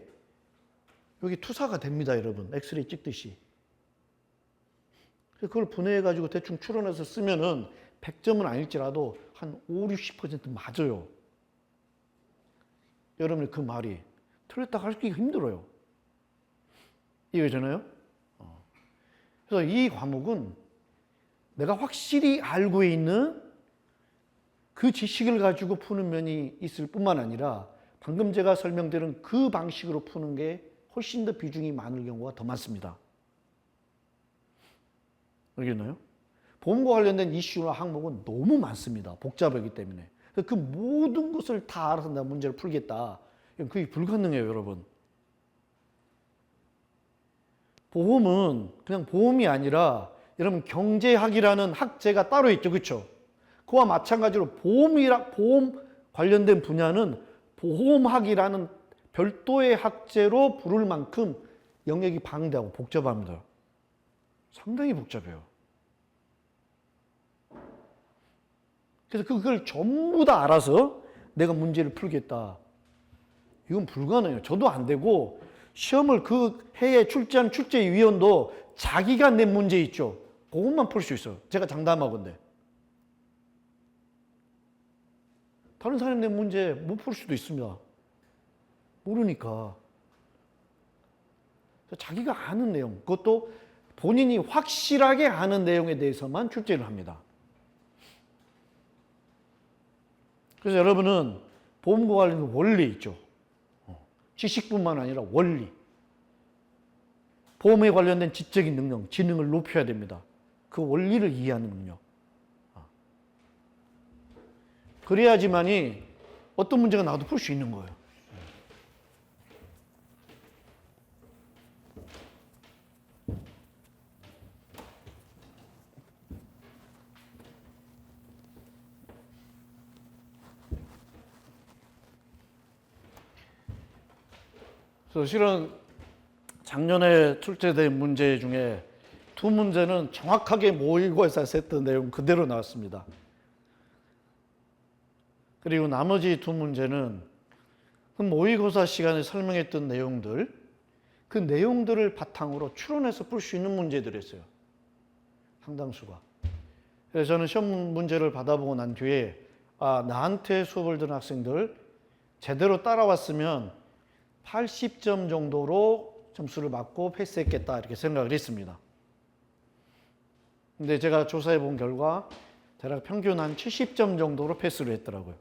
투사가 됩니다, 여러분. 엑스레이 찍듯이. 그걸 분해해 가지고 대충 추론해서 쓰면은 100점은 아닐지라도 한 5, 60% 맞아요. 여러분의 그 말이 틀렸다 가르치기가 힘들어요. 이해되나요? 그래서 이 과목은 내가 확실히 알고 있는 그 지식을 가지고 푸는 면이 있을 뿐만 아니라 방금 제가 설명드린 그 방식으로 푸는 게 훨씬 더 비중이 많을 경우가 더 많습니다. 알겠나요? 보험과 관련된 이슈나 항목은 너무 많습니다. 복잡하기 때문에. 그 모든 것을 다 알아서 내가 문제를 풀겠다. 그게 불가능해요, 여러분. 보험은 그냥 보험이 아니라 여러분 경제학이라는 학제가 따로 있죠. 그렇죠? 그와 마찬가지로 보험 관련된 분야는 보험학이라는 별도의 학제로 부를 만큼 영역이 방대하고 복잡합니다. 상당히 복잡해요. 그래서 그걸 전부 다 알아서 내가 문제를 풀겠다. 이건 불가능해요. 저도 안 되고 시험을 그 해에 출제한 출제위원도 자기가 낸 문제 있죠. 그것만 풀 수 있어요. 제가 장담하건대. 다른 사람이 낸 문제 못 풀 수도 있습니다. 모르니까. 자기가 아는 내용, 그것도 본인이 확실하게 아는 내용에 대해서만 출제를 합니다. 그래서 여러분은 보험과 관련된 원리 있죠. 지식뿐만 아니라 원리. 보험에 관련된 지적인 능력, 지능을 높여야 됩니다. 그 원리를 이해하는 능력. 그래야지만이 어떤 문제가 나와도 풀 수 있는 거예요. 그래서 실은 작년에 출제된 문제 중에 두 문제는 정확하게 모의고사에서 했던 내용 그대로 나왔습니다. 그리고 나머지 두 문제는 그 모의고사 시간에 설명했던 내용들, 그 내용들을 바탕으로 추론해서 풀 수 있는 문제들이었어요. 상당수가. 그래서 저는 시험 문제를 받아보고 난 뒤에 나한테 수업을 듣는 학생들 제대로 따라왔으면 80점 정도로 점수를 받고 패스했겠다 이렇게 생각을 했습니다. 근데 제가 조사해 본 결과 대략 평균 한 70점 정도로 패스를 했더라고요.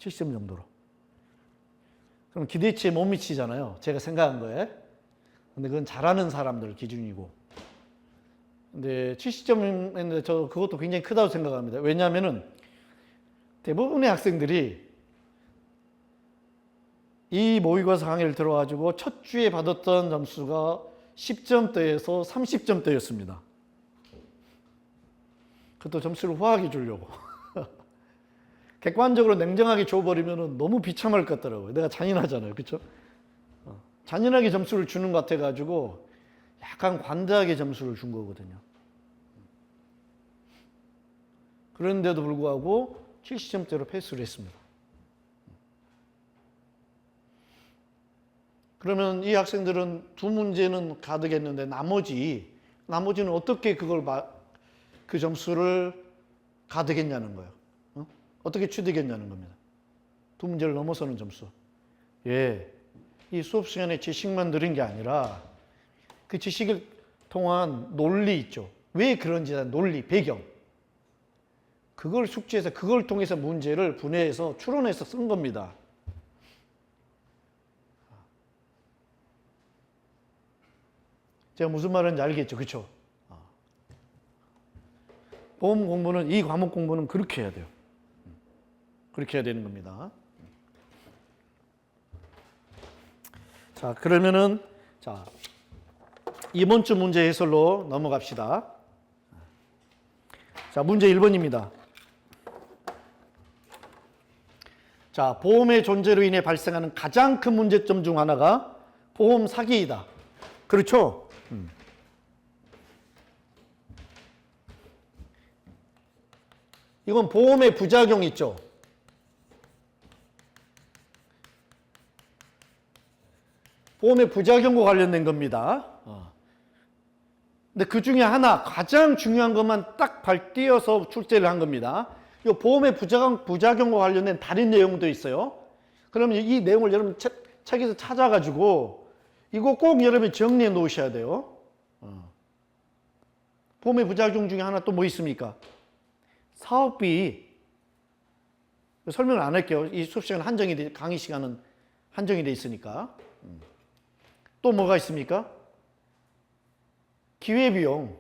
70점 정도로. 그럼 기대치에 못 미치잖아요. 제가 생각한 거에. 근데 그건 잘하는 사람들 기준이고. 근데 70점 했는데 저 그것도 굉장히 크다고 생각합니다. 왜냐하면은 대부분의 학생들이 이 모의고사 강의를 들어가지고 첫 주에 받았던 점수가 10점대에서 30점대였습니다. 그것도 점수를 후하게 주려고. 객관적으로 냉정하게 줘버리면 너무 비참할 것 같더라고요. 내가 잔인하잖아요. 그렇죠? 잔인하게 점수를 주는 것 같아가지고 약간 관대하게 점수를 준 거거든요. 그런데도 불구하고 70점대로 패스를 했습니다. 그러면 이 학생들은 두 문제는 가득했는데 나머지는 어떻게 그 점수를 가득했냐는 거예요. 어떻게 취득했냐는 겁니다. 두 문제를 넘어서는 점수. 이 수업 시간에 지식만 들은 게 아니라 그 지식을 통한 논리 있죠. 왜 그런지 논리, 배경. 그걸 숙지해서 그걸 통해서 문제를 분해해서 추론해서 쓴 겁니다. 제가 무슨 말인지 알겠죠? 그렇죠? 보험 공부는, 이 과목 공부는 그렇게 해야 돼요. 그렇게 해야 되는 겁니다. 자, 그러면은 이번 주 문제 해설로 넘어갑시다. 자, 문제 1번입니다. 자, 보험의 존재로 인해 발생하는 가장 큰 문제점 중 하나가 보험 사기이다. 그렇죠? 이건 보험의 부작용 있죠? 보험의 부작용과 관련된 겁니다. 근데 그 중에 하나, 가장 중요한 것만 딱 띄어서 출제를 한 겁니다. 이 보험의 부작용과 관련된 다른 내용도 있어요. 그러면 이 내용을 여러분 책에서 찾아가지고 이거 꼭 여러분이 정리해 놓으셔야 돼요. 보험의 부작용 중에 하나 또 뭐 있습니까? 사업비. 설명을 안 할게요. 이 수업 시간 강의 시간은 한정이 돼 있으니까. 또 뭐가 있습니까? 기회비용.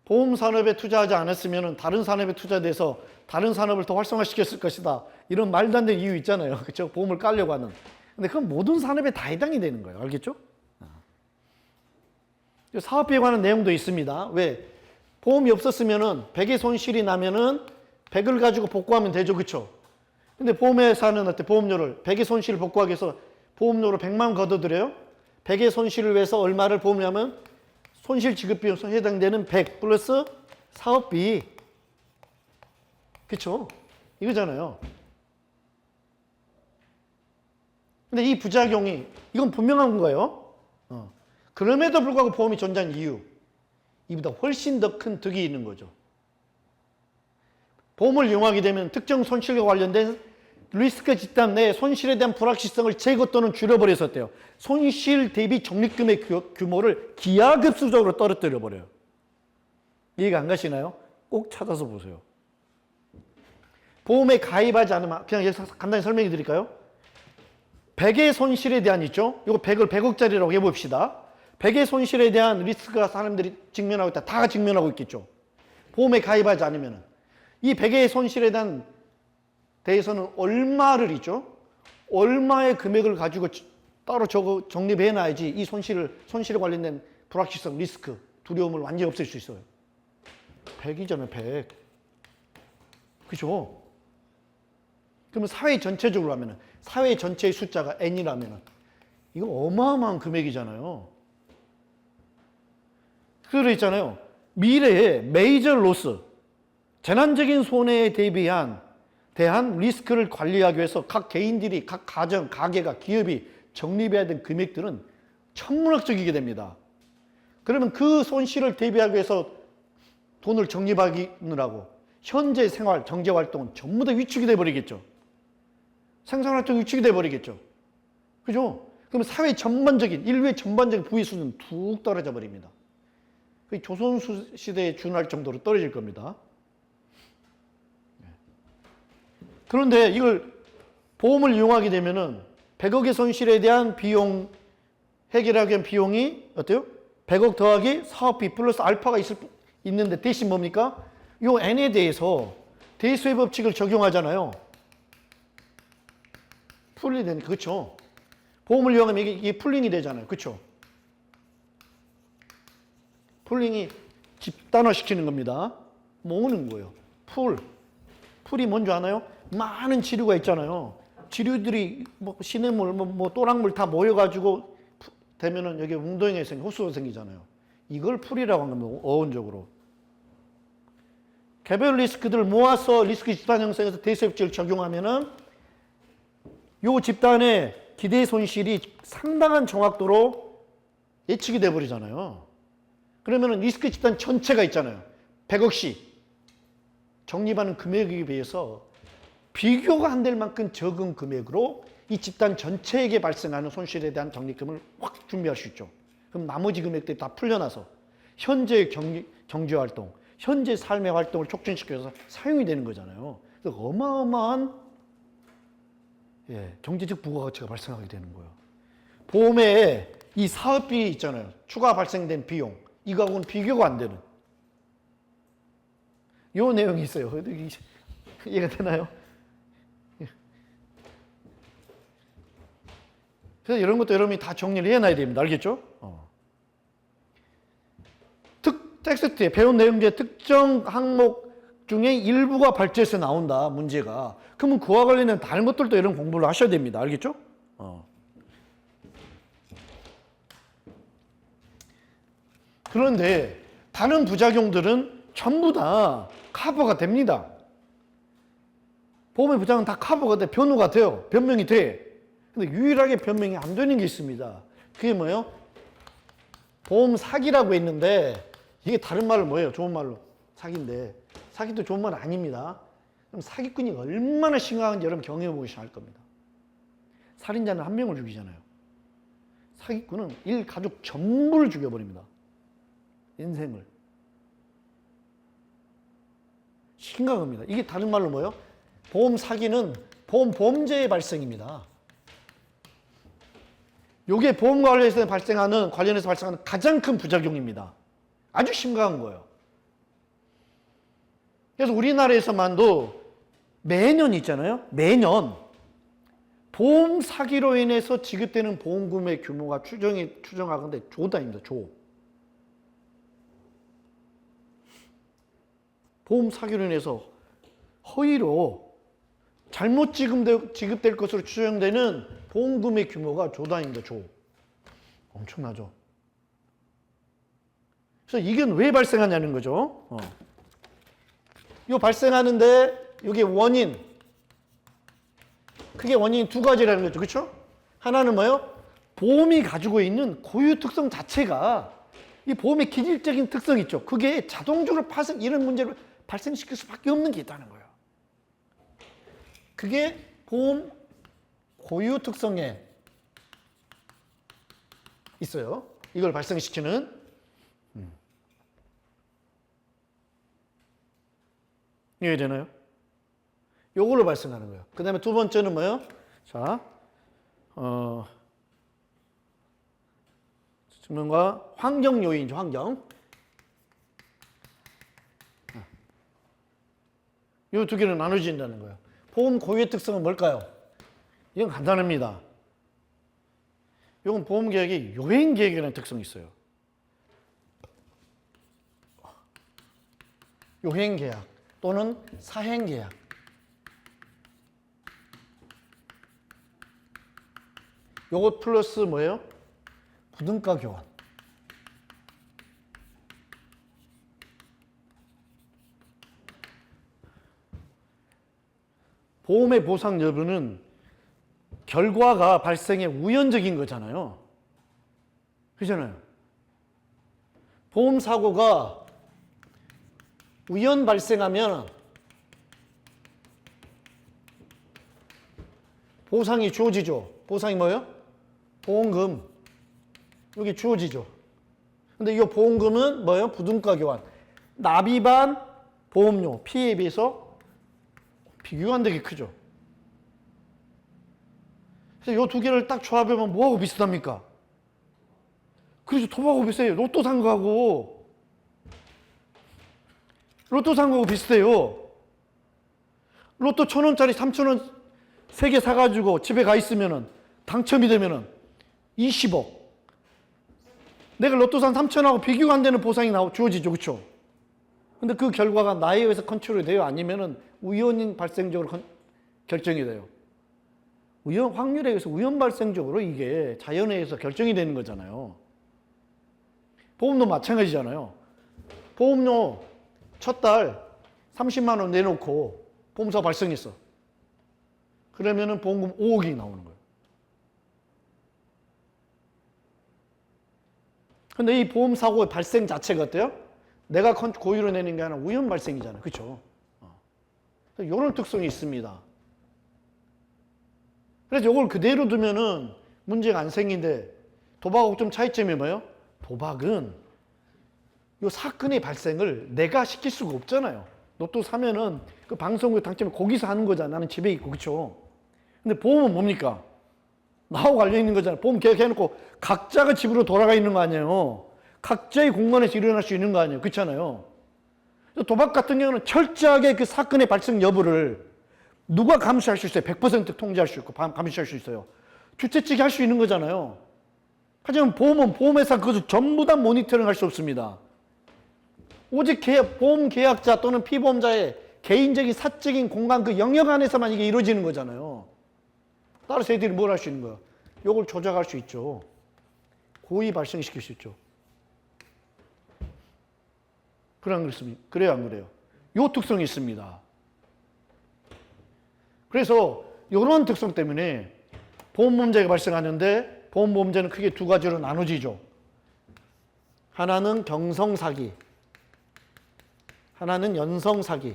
보험 산업에 투자하지 않았으면 다른 산업에 투자돼서 다른 산업을 더 활성화시켰을 것이다. 이런 말도 안 되는 이유 있잖아요. 그렇죠? 보험을 깔려고 하는. 근데 그건 모든 산업에 다 해당이 되는 거예요. 알겠죠? 사업비에 관한 내용도 있습니다. 왜? 보험이 없었으면은 100의 손실이 나면은 100을 가지고 복구하면 되죠. 그렇죠? 근데 보험회사는 어때? 보험료를 100의 손실을 복구하기 위해서 보험료로 100만 원 걷어들여요. 100의 손실을 위해서 얼마를 보험료하면 손실 지급 비용에 해당되는 100 플러스 사업비. 그렇죠? 이거잖아요. 근데 이 부작용이 이건 분명한 거예요. 그럼에도 불구하고 보험이 존재하는 이유. 이보다 훨씬 더 큰 득이 있는 거죠. 보험을 이용하게 되면 특정 손실과 관련된 리스크 집단 내 손실에 대한 불확실성을 제거 또는 줄여버렸었대요. 손실 대비 적립금의 규모를 기하급수적으로 떨어뜨려 버려요. 이해가 안 가시나요? 꼭 찾아서 보세요. 보험에 가입하지 않으면 그냥 여기서 간단히 설명해 드릴까요? 100의 손실에 대한 있죠? 이거 100을 100억짜리라고 해봅시다. 100의 손실에 대한 리스크가 사람들이 직면하고 있다. 다 직면하고 있겠죠. 보험에 가입하지 않으면 이 100의 손실에 대한 대해서는 얼마를 있죠? 얼마의 금액을 가지고 따로 적립해 놔야지 이 손실에 관련된 불확실성, 리스크, 두려움을 완전히 없앨 수 있어요. 100이잖아요, 100. 그죠? 그러면 사회 전체적으로 하면은, 사회 전체의 숫자가 N이라면은, 이거 어마어마한 금액이잖아요. 그래 있잖아요. 미래에 메이저 로스, 재난적인 손해에 대한 리스크를 관리하기 위해서 각 개인들이, 각 가정, 가게가, 기업이 적립해야 되는 금액들은 천문학적이게 됩니다. 그러면 그 손실을 대비하기 위해서 돈을 적립하느라고 현재 생활, 경제활동은 전부 다 위축이 돼버리겠죠. 생산활동이 위축이 돼버리겠죠. 그죠? 그러면 사회 전반적인, 인류의 전반적인 부의 수준은 툭 떨어져 버립니다. 조선시대에 준할 정도로 떨어질 겁니다. 그런데 이걸 보험을 이용하게 되면은 100억의 손실에 대한 비용, 해결하기 위한 비용이 어때요? 100억 더하기 사업비 플러스 알파가 있는데 대신 뭡니까? 요 N에 대해서 대수의 법칙을 적용하잖아요. 풀이 되는, 그렇죠? 보험을 이용하면 이게 풀링이 되잖아요. 그렇죠? 풀링이 집단화시키는 겁니다. 모으는 거예요. 풀이 뭔지 아나요? 많은 지류가 있잖아요. 지류들이 뭐 시냇물, 또랑물 다 모여가지고 되면은 여기 웅덩이가 호수가 생기잖아요. 이걸 풀이라고 하는 겁니다. 어원적으로. 개별 리스크들을 모아서 리스크 집단 형성해서 대수협칙을 적용하면은 요 집단의 기대 손실이 상당한 정확도로 예측이 돼 버리잖아요. 그러면은 리스크 집단 전체가 있잖아요. 100억씩 적립하는 금액에 비해서 비교가 안 될 만큼 적은 금액으로 이 집단 전체에게 발생하는 손실에 대한 적립금을 확 준비할 수 있죠. 그럼 나머지 금액들이 다 풀려나서 현재 경제활동, 현재 삶의 활동을 촉진시켜서 사용이 되는 거잖아요. 그래서 어마어마한 경제적 부가가치가 발생하게 되는 거예요. 보험에 이 사업비 있잖아요. 추가 발생된 비용, 이거하고는 비교가 안 되는 요 내용이 있어요. 이해가 되나요? 그래서 이런 것도 여러분이 다 정리를 해놔야 됩니다. 알겠죠? 텍스트에 배운 내용 중에 특정 항목 중에 일부가 발제해서 나온다, 문제가. 그러면 그와 관련된 다른 것들도 이런 공부를 하셔야 됩니다. 알겠죠? 그런데 다른 부작용들은 전부 다 커버가 됩니다. 보험의 부작용은 다 커버가 돼, 변호가 돼요. 변명이 돼. 근데 유일하게 변명이 안 되는 게 있습니다. 그게 뭐예요? 보험 사기라고 했는데 이게 다른 말로 뭐예요? 좋은 말로. 사기인데. 사기도 좋은 말 아닙니다. 그럼 사기꾼이 얼마나 심각한지 여러분 경험해 보시면 알 겁니다. 살인자는 한 명을 죽이잖아요. 사기꾼은 일가족 전부를 죽여버립니다. 인생을. 심각합니다. 이게 다른 말로 뭐예요? 보험 사기는 보험 범죄의 발생입니다. 이게 보험과 관련해서 발생하는 가장 큰 부작용입니다. 아주 심각한 거예요. 그래서 우리나라에서만도 매년 있잖아요. 매년 보험 사기로 인해서 지급되는 보험금의 규모가 추정하건대 조 단위입니다. 조. 보험 사기로 인해서 허위로 잘못 지급될 것으로 추정되는 보험금의 규모가 조 단위입니다. 조. 엄청나죠. 그래서 이게 왜 발생하냐는 거죠. 이거 발생하는데 이게 원인. 크게 원인이 두 가지라는 거죠. 그렇죠? 하나는 뭐예요? 보험이 가지고 있는 고유 특성 자체가 이 보험의 기질적인 특성이 있죠. 그게 자동적으로 이런 문제를 발생시킬 수밖에 없는 게 있다는 거예요. 그게 보험 고유 특성에 있어요. 이걸 발생시키는. 이해되나요? 요걸로 발생하는 거예요. 그 다음에 두 번째는 뭐예요? 자, 증명과 환경 요인이죠, 환경. 이 두 개를 나눠진다는 거예요. 보험 고유의 특성은 뭘까요? 이건 간단합니다. 이건 보험 계약이 요행 계약이라는 특성이 있어요. 요행 계약 또는 사행 계약. 요것 플러스 뭐예요? 부등가 교환. 보험의 보상 여부는 결과가 발생의 우연적인 거잖아요. 그렇잖아요. 보험 사고가 우연 발생하면 보상이 주어지죠. 보상이 뭐예요? 보험금. 여기 주어지죠. 근데 이 보험금은 뭐예요? 부등가 교환. 납입한 보험료, 피해에 비해서 비교가 안 되게 크죠. 그래서 이 두 개를 딱 조합해보면 뭐하고 비슷합니까? 그렇죠. 토박하고 비슷해요. 로또 산 거하고. 로또 산 거하고 비슷해요. 로또 1,000원짜리 3,000원 3개 사가지고 집에 가 있으면은 당첨이 되면은 20억. 내가 로또 산 3,000원하고 비교가 안 되는 보상이 주어지죠. 그렇죠? 근데 그 결과가 나에 의해서 컨트롤이 돼요? 아니면은 우연인 발생적으로 결정이 돼요? 확률에 의해서 우연 발생적으로 이게 자연에 의해서 결정이 되는 거잖아요. 보험도 마찬가지잖아요. 보험료 첫 달 30만 원 내놓고 보험사 발생했어. 그러면은 보험금 5억이 나오는 거예요. 근데 이 보험 사고의 발생 자체가 어때요? 내가 고의로 내는 게 아니라 우연 발생이잖아요. 그렇죠? 이런 특성이 있습니다. 그래서 이걸 그대로 두면은 문제가 안 생긴데 도박하고 좀 차이점이 뭐예요? 도박은 이 사건의 발생을 내가 시킬 수가 없잖아요. 로또 사면은 그 방송국 당첨에 거기서 하는 거잖아. 나는 집에 있고. 그렇죠? 근데 보험은 뭡니까? 나하고 관련 있는 거잖아요. 보험 계약해놓고 각자가 집으로 돌아가 있는 거 아니에요. 각자의 공간에서 일어날 수 있는 거 아니에요. 그렇잖아요. 도박 같은 경우는 철저하게 그 사건의 발생 여부를 누가 감시할 수 있어요? 100% 통제할 수 있고 감시할 수 있어요. 주최 측이 할 수 있는 거잖아요. 하지만 보험은 보험회사 그것을 전부 다 모니터링 할 수 없습니다. 오직 보험 계약자 또는 피보험자의 개인적인 사적인 공간 그 영역 안에서만 이게 이루어지는 거잖아요. 따라서 애들이 뭘 할 수 있는 거야? 이걸 조작할 수 있죠. 고의 발생시킬 수 있죠. 그래요, 안 그래요? 요 특성이 있습니다. 그래서 이런 특성 때문에 보험범죄가 발생하는데 보험범죄는 크게 두 가지로 나눠지죠. 하나는 경성사기, 하나는 연성사기.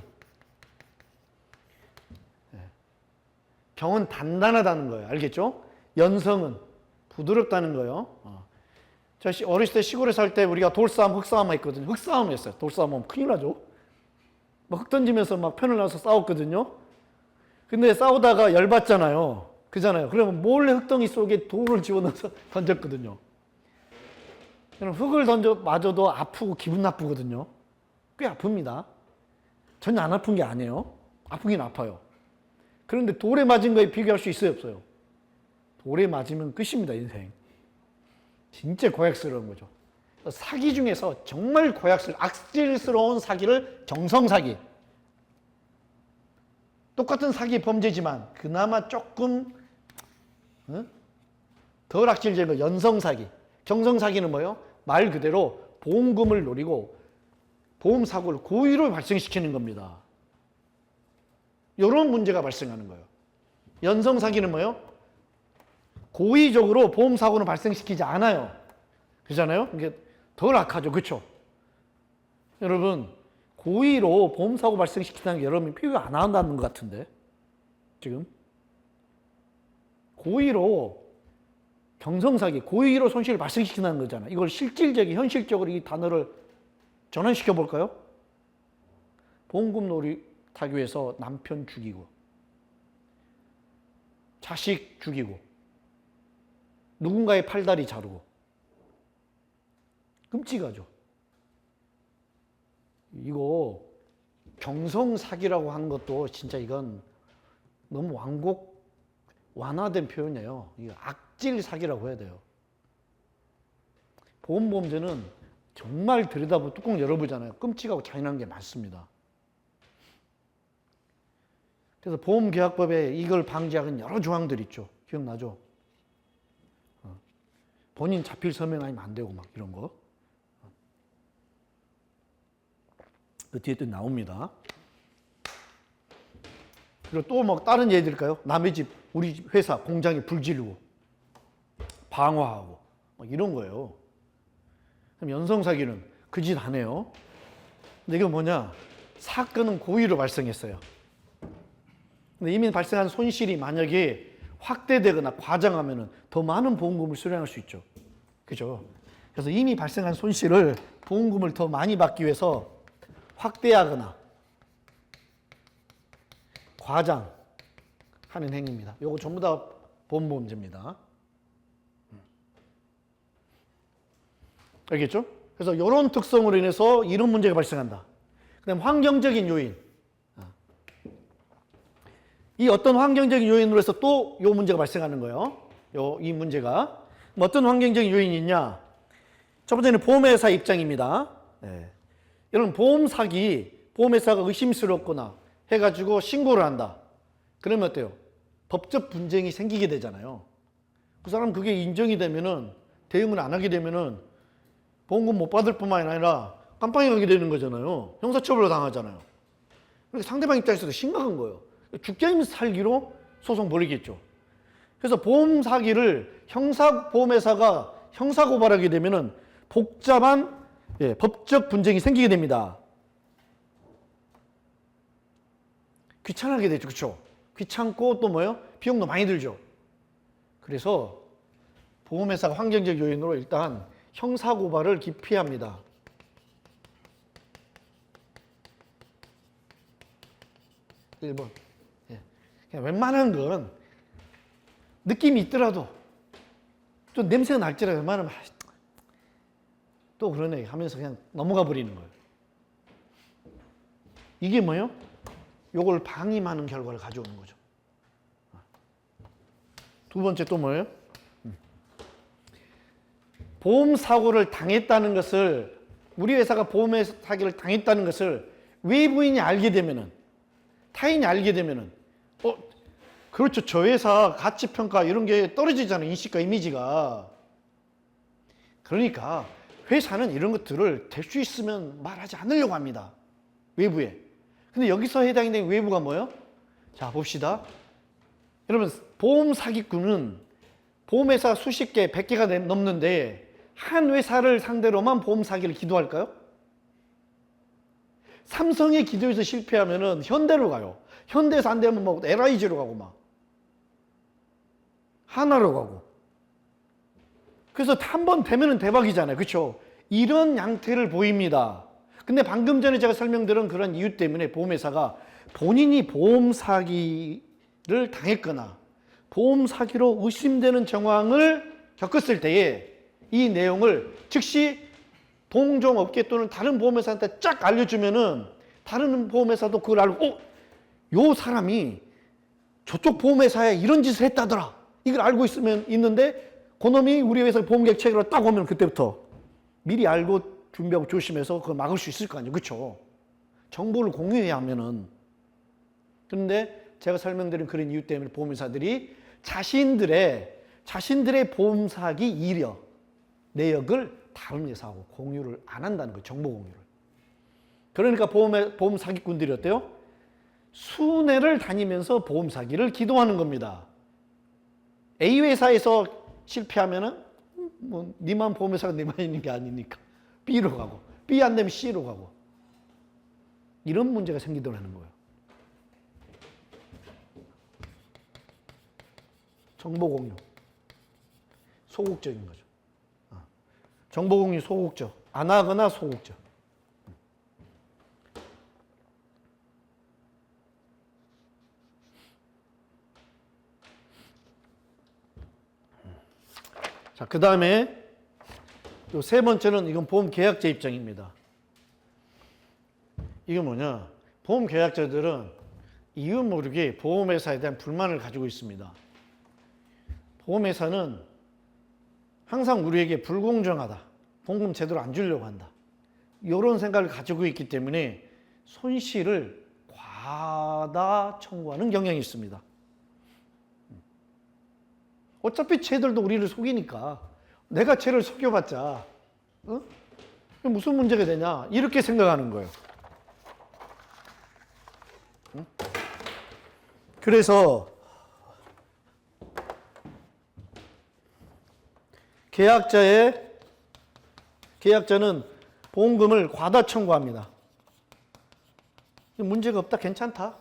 경은 단단하다는 거예요. 알겠죠? 연성은 부드럽다는 거예요. 저 어렸을 때 시골에 살 때 우리가 돌싸움, 흙싸움 했거든요. 흙싸움 했어요. 돌싸움 하면 큰일 나죠. 막 흙 던지면서 막 편을 나서 싸웠거든요. 근데 싸우다가 열받잖아요. 그잖아요. 그러면 몰래 흙덩이 속에 돌을 집어넣어서 던졌거든요. 그럼 흙을 맞아도 아프고 기분 나쁘거든요. 꽤 아픕니다. 전혀 안 아픈 게 아니에요. 아프긴 아파요. 그런데 돌에 맞은 거에 비교할 수 있어요, 없어요? 돌에 맞으면 끝입니다, 인생. 진짜 고약스러운 거죠. 사기 중에서 정말 악질스러운 사기를 정성사기. 똑같은 사기 범죄지만 그나마 조금 덜 악질적인 거 연성사기. 정성사기는 뭐예요? 말 그대로 보험금을 노리고 보험사고를 고의로 발생시키는 겁니다. 이런 문제가 발생하는 거예요. 연성사기는 뭐예요? 고의적으로 보험사고는 발생시키지 않아요. 그렇잖아요? 이게 덜 악하죠. 그렇죠? 여러분, 고의로 보험사고 발생시킨다는 게 여러분이 비교 안 한다는 것 같은데 지금 고의로 경성사기, 고의로 손실을 발생시킨다는 거잖아요. 이걸 실질적인 현실적으로 이 단어를 전환시켜 볼까요? 보험금 놀이 타기 위해서 남편 죽이고 자식 죽이고 누군가의 팔다리 자르고 끔찍하죠. 이거 경성사기라고 하는 것도 진짜 이건 너무 완화된 표현이에요. 이거 악질 사기라고 해야 돼요. 보험범죄는 정말 들여다보면 뚜껑 열어보잖아요. 끔찍하고 잔인한 게 많습니다. 그래서 보험계약법에 이걸 방지하는 여러 조항들이 있죠. 기억나죠? 본인 자필 서명 아니면 안 되고 막 이런 거. 그 뒤에 또 나옵니다. 그리고 또 뭐 다른 예를 들까요? 남의 집, 우리 집 회사, 공장에 불 지르고 방화하고 막 이런 거예요. 그럼 연성사기는 그 짓 안 해요. 근데 이거 뭐냐? 사건은 고의로 발생했어요. 근데 이미 발생한 손실이 만약에 확대되거나 과장하면 더 많은 보험금을 수령할 수 있죠. 그죠? 그래서 이미 발생한 손실을 보험금을 더 많이 받기 위해서 확대하거나 과장하는 행위입니다. 이거 전부 다 보험범죄입니다. 알겠죠? 그래서 이런 특성으로 인해서 이런 문제가 발생한다. 그 다음 환경적인 요인. 이 어떤 환경적인 요인으로 해서 또 이 문제가 발생하는 거예요. 이 문제가. 어떤 환경적인 요인이 있냐? 첫 번째는 보험회사 입장입니다. 네. 여러분 보험 사기, 보험회사가 의심스럽거나 해가지고 신고를 한다. 그러면 어때요? 법적 분쟁이 생기게 되잖아요. 그 사람 그게 인정이 되면은 대응을 안 하게 되면은 보험금 못 받을 뿐만 아니라 깜빵에 가게 되는 거잖아요. 형사처벌로 당하잖아요. 그러니까 상대방 입장에서도 심각한 거예요. 죽게 살기로 소송 벌이겠죠. 그래서 보험 사기를 보험회사가 형사고발하게 되면은 복잡한 법적 분쟁이 생기게 됩니다. 귀찮게 되죠. 그렇죠? 귀찮고 또 뭐예요? 비용도 많이 들죠. 그래서 보험회사가 환경적 요인으로 일단 형사고발을 기피합니다. (1번) 그냥 웬만한 건 느낌이 있더라도 좀 냄새가 날지라도 웬만하면 또 그러네 하면서 그냥 넘어가 버리는 거예요. 이게 뭐예요? 요걸 방임하는 결과를 가져오는 거죠. 두 번째 또 뭐예요? 보험사고를 당했다는 것을 우리 회사가 보험 사기를 당했다는 것을 외부인이 알게 되면은, 타인이 알게 되면은, 그렇죠. 저 회사 가치평가 이런 게 떨어지잖아요. 인식과 이미지가. 그러니까 회사는 이런 것들을 될 수 있으면 말하지 않으려고 합니다. 외부에. 근데 여기서 해당이 되는 외부가 뭐예요? 자, 봅시다. 여러분, 보험 사기꾼은 보험회사 수십 개, 100개가 넘는데 한 회사를 상대로만 보험 사기를 기도할까요? 삼성에 기도해서 실패하면은 현대로 가요. 현대에서 안 되면 뭐 LIG로 가고 막 하나로 가고. 그래서 한 번 되면은 대박이잖아요. 그렇죠? 이런 양태를 보입니다. 근데 방금 전에 제가 설명드린 그런 이유 때문에 보험회사가 본인이 보험 사기를 당했거나 보험 사기로 의심되는 정황을 겪었을 때에 이 내용을 즉시 동종업계 또는 다른 보험회사한테 쫙 알려주면은 다른 보험회사도 그걸 알고 요 사람이 저쪽 보험회사에 이런 짓을 했다더라. 이걸 알고 있는데 그놈이 우리 회사 보험계약 체계로 딱 오면 그때부터 미리 알고 준비하고 조심해서 그걸 막을 수 있을 거 아니에요. 그렇죠? 정보를 공유해야 하면은. 그런데 제가 설명드린 그런 이유 때문에 보험회사들이 자신들의 보험 사기 이력, 내역을 다른 회사하고 공유를 안 한다는 거예요. 정보 공유를. 그러니까 보험 사기꾼들이 어때요? 순회를 다니면서 보험 사기를 기도하는 겁니다. A 회사에서 실패하면은 뭐 니만 보험회사가 니만 있는 게 아니니까 B로 가고 B 안 되면 C로 가고 이런 문제가 생기더라는 거예요. 정보 공유 소극적인 거죠. 정보 공유 소극적 안 하거나 소극적. 자, 그 다음에 요 세 번째는 이건 보험 계약자 입장입니다. 이게 뭐냐? 보험 계약자들은 이유 모르게 보험회사에 대한 불만을 가지고 있습니다. 보험회사는 항상 우리에게 불공정하다. 보험금 제대로 안 주려고 한다. 이런 생각을 가지고 있기 때문에 손실을 과다 청구하는 경향이 있습니다. 어차피 쟤들도 우리를 속이니까 내가 쟤를 속여봤자 무슨 문제가 되냐 이렇게 생각하는 거예요. 그래서 계약자는 보험금을 과다 청구합니다. 문제가 없다, 괜찮다.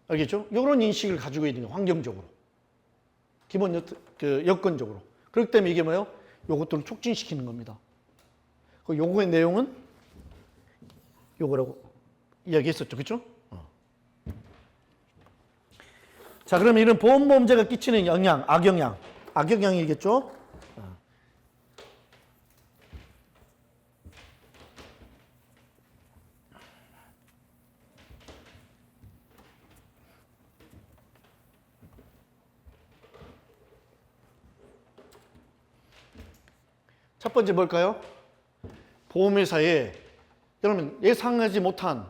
알겠죠? 이런 인식을 가지고 있는 거예요, 환경적으로. 기본 여건적으로. 그렇기 때문에 이게 뭐예요? 요것들을 촉진시키는 겁니다. 그 요거의 내용은 요거라고 이야기했었죠, 그렇죠? 자, 그러면 이런 보험보험제가 끼치는 영향, 악영향이겠죠? 첫 번째 뭘까요? 보험회사에 여러분 예상하지 못한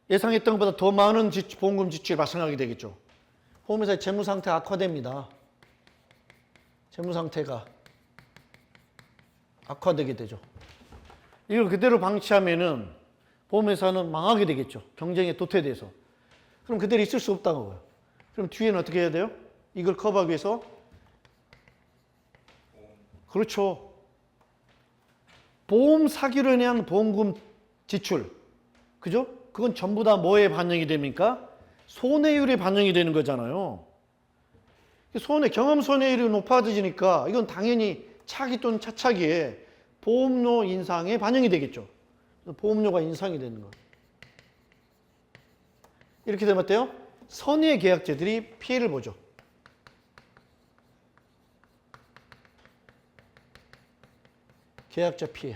예상했던 것보다 더 많은 보험금 지출이 발생하게 되겠죠. 보험회사의 재무상태가 악화됩니다. 재무상태가 악화되게 되죠. 이걸 그대로 방치하면은 보험회사는 망하게 되겠죠. 경쟁에 도태돼서. 그럼 그대로 있을 수 없다고요. 그럼 뒤에는 어떻게 해야 돼요? 이걸 커버하기 위해서 그렇죠. 보험 사기로 인한 보험금 지출. 그죠? 그건 전부 다 뭐에 반영이 됩니까? 손해율에 반영이 되는 거잖아요. 경험 손해율이 높아지니까 이건 당연히 차기 또는 차차기에 보험료 인상에 반영이 되겠죠. 보험료가 인상이 되는 거예요. 이렇게 되면 어때요? 선의의 계약자들이 피해를 보죠. 계약자 피해.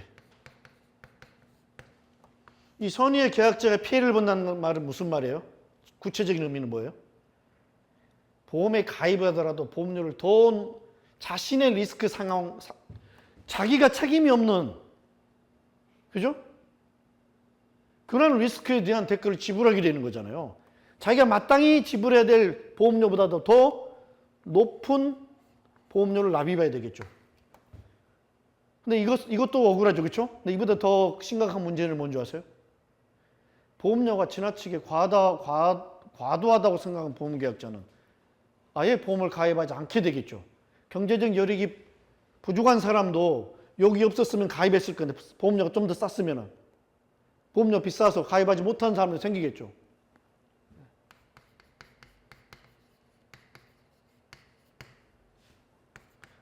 이 선의의 계약자가 피해를 본다는 말은 무슨 말이에요? 구체적인 의미는 뭐예요? 보험에 가입하더라도 보험료를 더 자신의 리스크 상황, 자기가 책임이 없는, 그죠? 그런 리스크에 대한 대가를 지불하게 되는 거잖아요. 자기가 마땅히 지불해야 될 보험료보다도 더 높은 보험료를 납입해야 되겠죠. 근데 이것도 억울하죠, 그렇죠? 근데 이보다 더 심각한 문제는 뭔지 아세요? 보험료가 지나치게 과도하다고 생각하는 보험계약자는 아예 보험을 가입하지 않게 되겠죠. 경제적 여력이 부족한 사람도 여기 없었으면 가입했을 건데 보험료가 좀 더 쌌으면 보험료 비싸서 가입하지 못한 사람도 생기겠죠.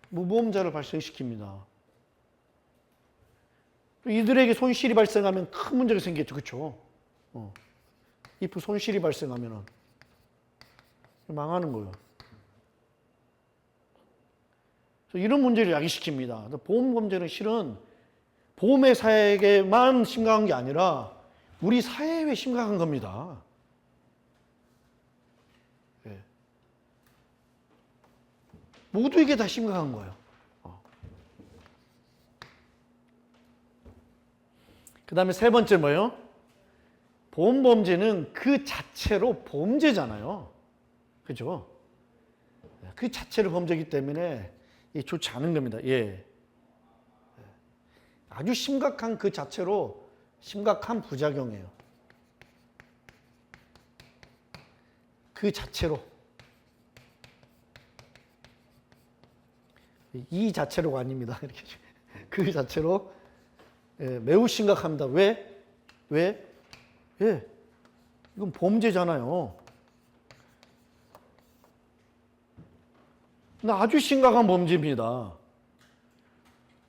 무보험자를 발생시킵니다. 이들에게 손실이 발생하면 큰 문제가 생기겠죠. 그렇죠? if 손실이 발생하면 망하는 거예요. 이런 문제를 야기시킵니다. 보험범죄는 실은 보험회사에게만 심각한 게 아니라 우리 사회에 심각한 겁니다. 네. 모두에게 다 심각한 거예요. 그 다음에 세 번째 뭐예요? 보험범죄는 그 자체로 범죄잖아요. 그죠? 그 자체로 범죄이기 때문에 좋지 않은 겁니다. 예. 아주 심각한 그 자체로 심각한 부작용이에요. 그 자체로. 이 자체로가 아닙니다. 이렇게. 그 자체로 매우 심각합니다. 왜? 예. 이건 범죄잖아요. 근데 아주 심각한 범죄입니다.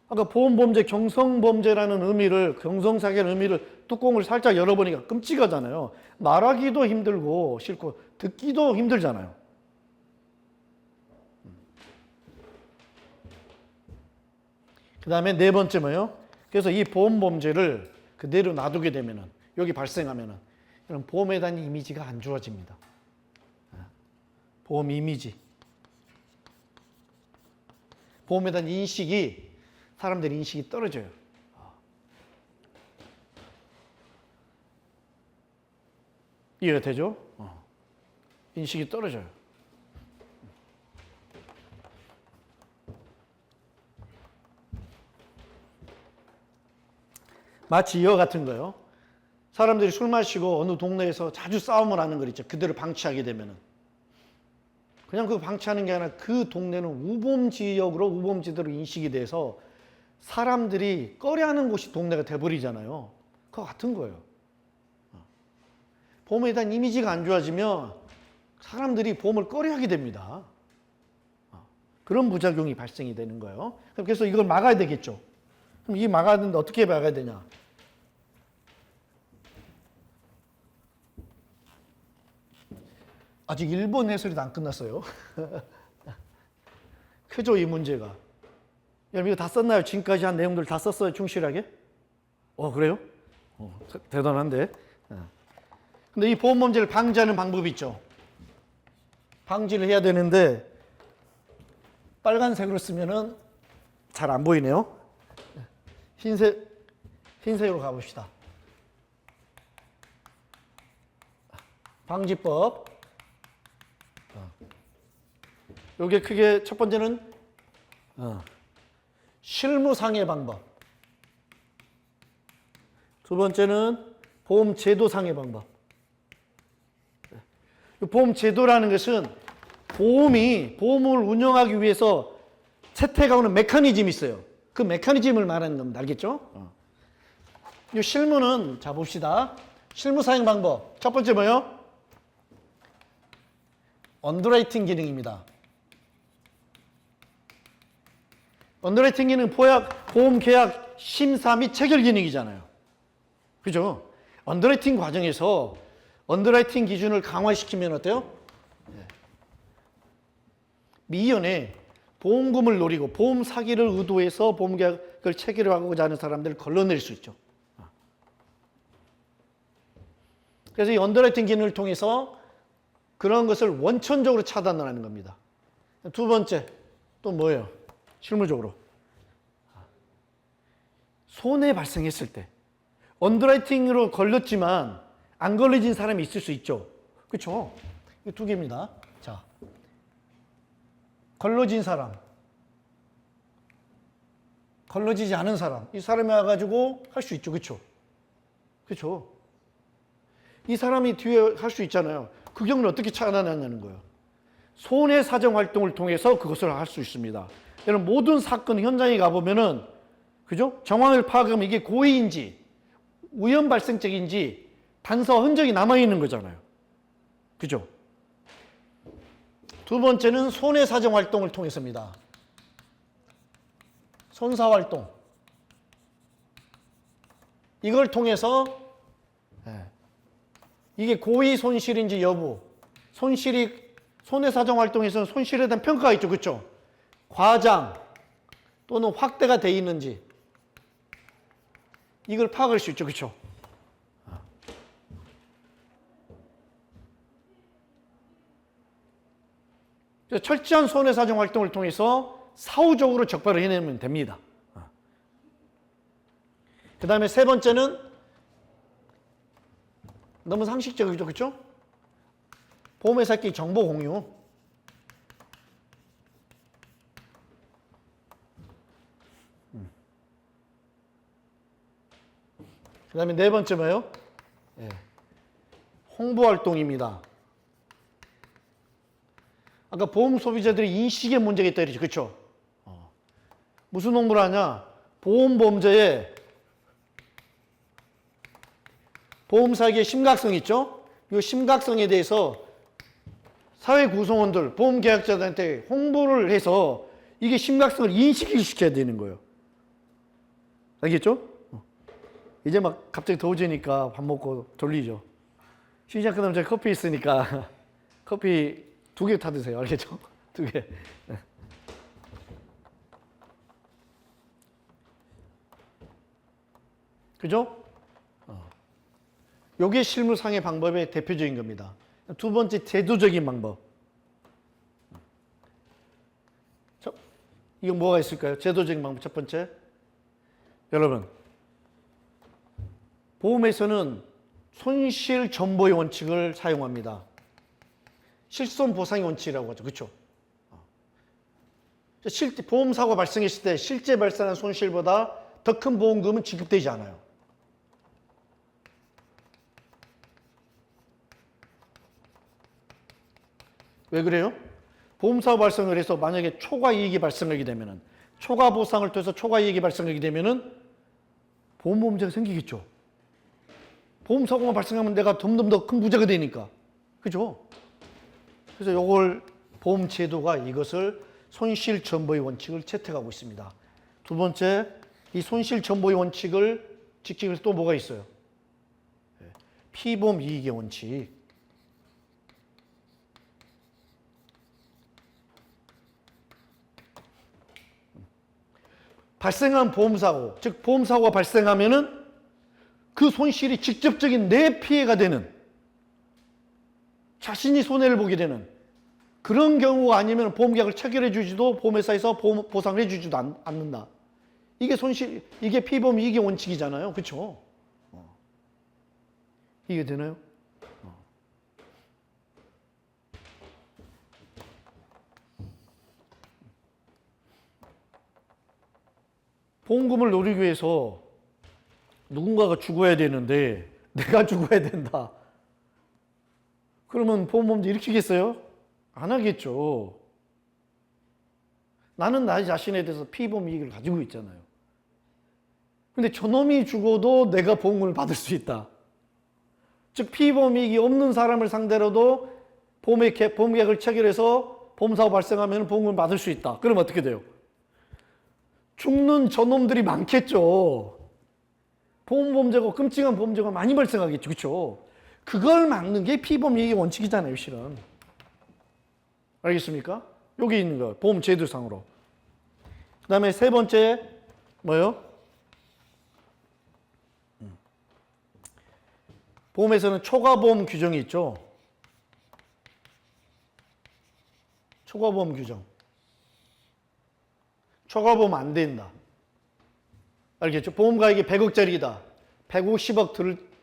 아까 보험범죄, 경성범죄라는 의미를, 경성사기라는 의미를 뚜껑을 살짝 열어보니까 끔찍하잖아요. 말하기도 힘들고 싫고 듣기도 힘들잖아요. 그 다음에 네 번째 뭐예요? 그래서 이 보험범죄를 그대로 놔두게 되면은, 여기 발생하면은, 이런 보험에 대한 이미지가 안 좋아집니다. 보험 이미지. 보험에 대한 인식이, 사람들의 인식이 떨어져요. 이해가 되죠? 인식이 떨어져요. 마치 이와 같은 거요. 사람들이 술 마시고 어느 동네에서 자주 싸움을 하는 거 있죠. 그대로 방치하게 되면은. 그냥 그 방치하는 게 아니라 그 동네는 우범지역으로, 우범지대로 인식이 돼서 사람들이 꺼려하는 곳이 동네가 돼버리잖아요. 그거 같은 거예요. 보험에 대한 이미지가 안 좋아지면 사람들이 보험을 꺼려하게 됩니다. 그런 부작용이 발생이 되는 거예요. 그래서 이걸 막아야 되겠죠. 그럼 이 막아야 되는데 어떻게 막아야 되냐? 아직 일본 해설이도 안 끝났어요. 크죠, 이 문제가. 여러분, 이거 다 썼나요? 지금까지 한 내용들 다 썼어요, 충실하게? 그래요? 대단한데. 근데 이 보험범죄를 방지하는 방법이 있죠. 방지를 해야 되는데, 빨간색으로 쓰면은 잘 안 보이네요. 흰색으로 가봅시다. 방지법. 요게 크게 첫 번째는 실무상의 방법. 두 번째는 보험제도상의 방법. 보험제도라는 것은 보험을 운영하기 위해서 채택하는 메커니즘이 있어요. 그 메커니즘을 말하는 겁니다. 알겠죠? 이 실무는, 자 봅시다. 실무사용 방법. 첫 번째 뭐예요? 언더라이팅 기능입니다. 언더라이팅 기능은 보험계약 심사 및 체결 기능이잖아요. 그죠? 언더라이팅 과정에서 언더라이팅 기준을 강화시키면 어때요? 미연에 보험금을 노리고 보험 사기를 의도해서 보험계약을 체결하고자 하는 사람들을 걸러낼 수 있죠. 그래서 이 언더라이팅 기능을 통해서 그런 것을 원천적으로 차단을 하는 겁니다. 두 번째, 또 뭐예요? 실무적으로. 손해 발생했을 때 언더라이팅으로 걸렸지만 안 걸려진 사람이 있을 수 있죠. 그렇죠? 이 두 개입니다. 자, 걸러진 사람, 걸러지지 않은 사람, 이 사람이 와가지고 할 수 있죠. 그렇죠? 그렇죠? 이 사람이 뒤에 할 수 있잖아요. 그 경우는 어떻게 차단하냐는 거예요. 손해 사정 활동을 통해서 그것을 할 수 있습니다. 여러분 모든 사건 현장에 가보면은 그죠? 정황을 파악하면 이게 고의인지 우연 발생적인지 단서 흔적이 남아있는 거잖아요. 그죠? 두 번째는 손해 사정 활동을 통해서입니다. 손사 활동. 이걸 통해서 이게 고의 손실인지 여부, 손해 사정 활동에서는 손실에 대한 평가가 있죠. 그렇죠? 과장 또는 확대가 돼 있는지 이걸 파악할 수 있죠. 그렇죠? 철저한 손해 사정 활동을 통해서 사후적으로 적발을 해내면 됩니다. 그 다음에 세 번째는 너무 상식적이죠. 그렇죠? 보험회사끼리 정보 공유. 그 다음에 네 번째 뭐예요? 홍보 활동입니다. 아까 보험 소비자들이 인식의 문제가 있다 그랬죠. 그렇죠? 무슨 홍보를 하냐? 보험범죄에 보험 사기의 심각성 있죠? 이 심각성에 대해서 사회 구성원들, 보험 계약자들한테 홍보를 해서 이게 심각성을 인식을 시켜야 되는 거예요. 알겠죠? 이제 막 갑자기 더워지니까 밥 먹고 졸리죠. 시작 끝나면 제가 커피 있으니까 커피 2개 타 드세요. 알겠죠? 2개. 그죠? 요게 실무상의 방법의 대표적인 겁니다. 두 번째 제도적인 방법. 이거 뭐가 있을까요? 제도적인 방법 첫 번째. 여러분, 보험에서는 손실 전보의 원칙을 사용합니다. 실손 보상의 원칙이라고 하죠. 그렇죠? 보험 사고가 발생했을 때 실제 발생한 손실보다 더 큰 보험금은 지급되지 않아요. 왜 그래요? 보험사고 발생을 해서 만약에 초과 이익이 발생하게 되면은 초과 보상을 통해서 초과 이익이 발생하게 되면은 보험 문제가 생기겠죠. 보험 사고가 발생하면 내가 점점 더 큰 부자가 되니까. 그죠? 그래서 요걸 보험 제도가 이것을 손실 전보의 원칙을 채택하고 있습니다. 두 번째, 이 손실 전보의 원칙을 지키기 위해서 또 뭐가 있어요? 피보험 이익의 원칙. 발생한 보험사고, 즉 보험사고가 발생하면은 그 손실이 직접적인 내 피해가 되는, 자신이 손해를 보게 되는 그런 경우가 아니면 보험계약을 체결해 주지도 보험회사에서 보상을 해 주지도 않는다. 이게 이게 피보험 이익의 원칙이잖아요. 그렇죠? 이게 되나요? 보험금을 노리기 위해서 누군가가 죽어야 되는데 내가 죽어야 된다. 그러면 보험범죄 일으키겠어요? 안 하겠죠. 나는 나 자신에 대해서 피보험 이익을 가지고 있잖아요. 근데 저놈이 죽어도 내가 보험금을 받을 수 있다. 즉 피보험 이익이 없는 사람을 상대로도 보험계약을 체결해서 보험사고 발생하면 보험금을 받을 수 있다. 그러면 어떻게 돼요? 죽는 저놈들이 많겠죠. 보험범죄가 끔찍한 범죄가 많이 발생하겠죠. 그렇죠? 그걸 막는 게 피보험 이익의 원칙이잖아요. 실은. 알겠습니까? 여기 있는 거 보험 제도상으로. 그 다음에 세 번째 뭐예요? 보험에서는 초과보험 규정이 있죠. 초과보험 규정. 초과보험 안 된다. 알겠죠? 보험가액이 100억짜리다. 150억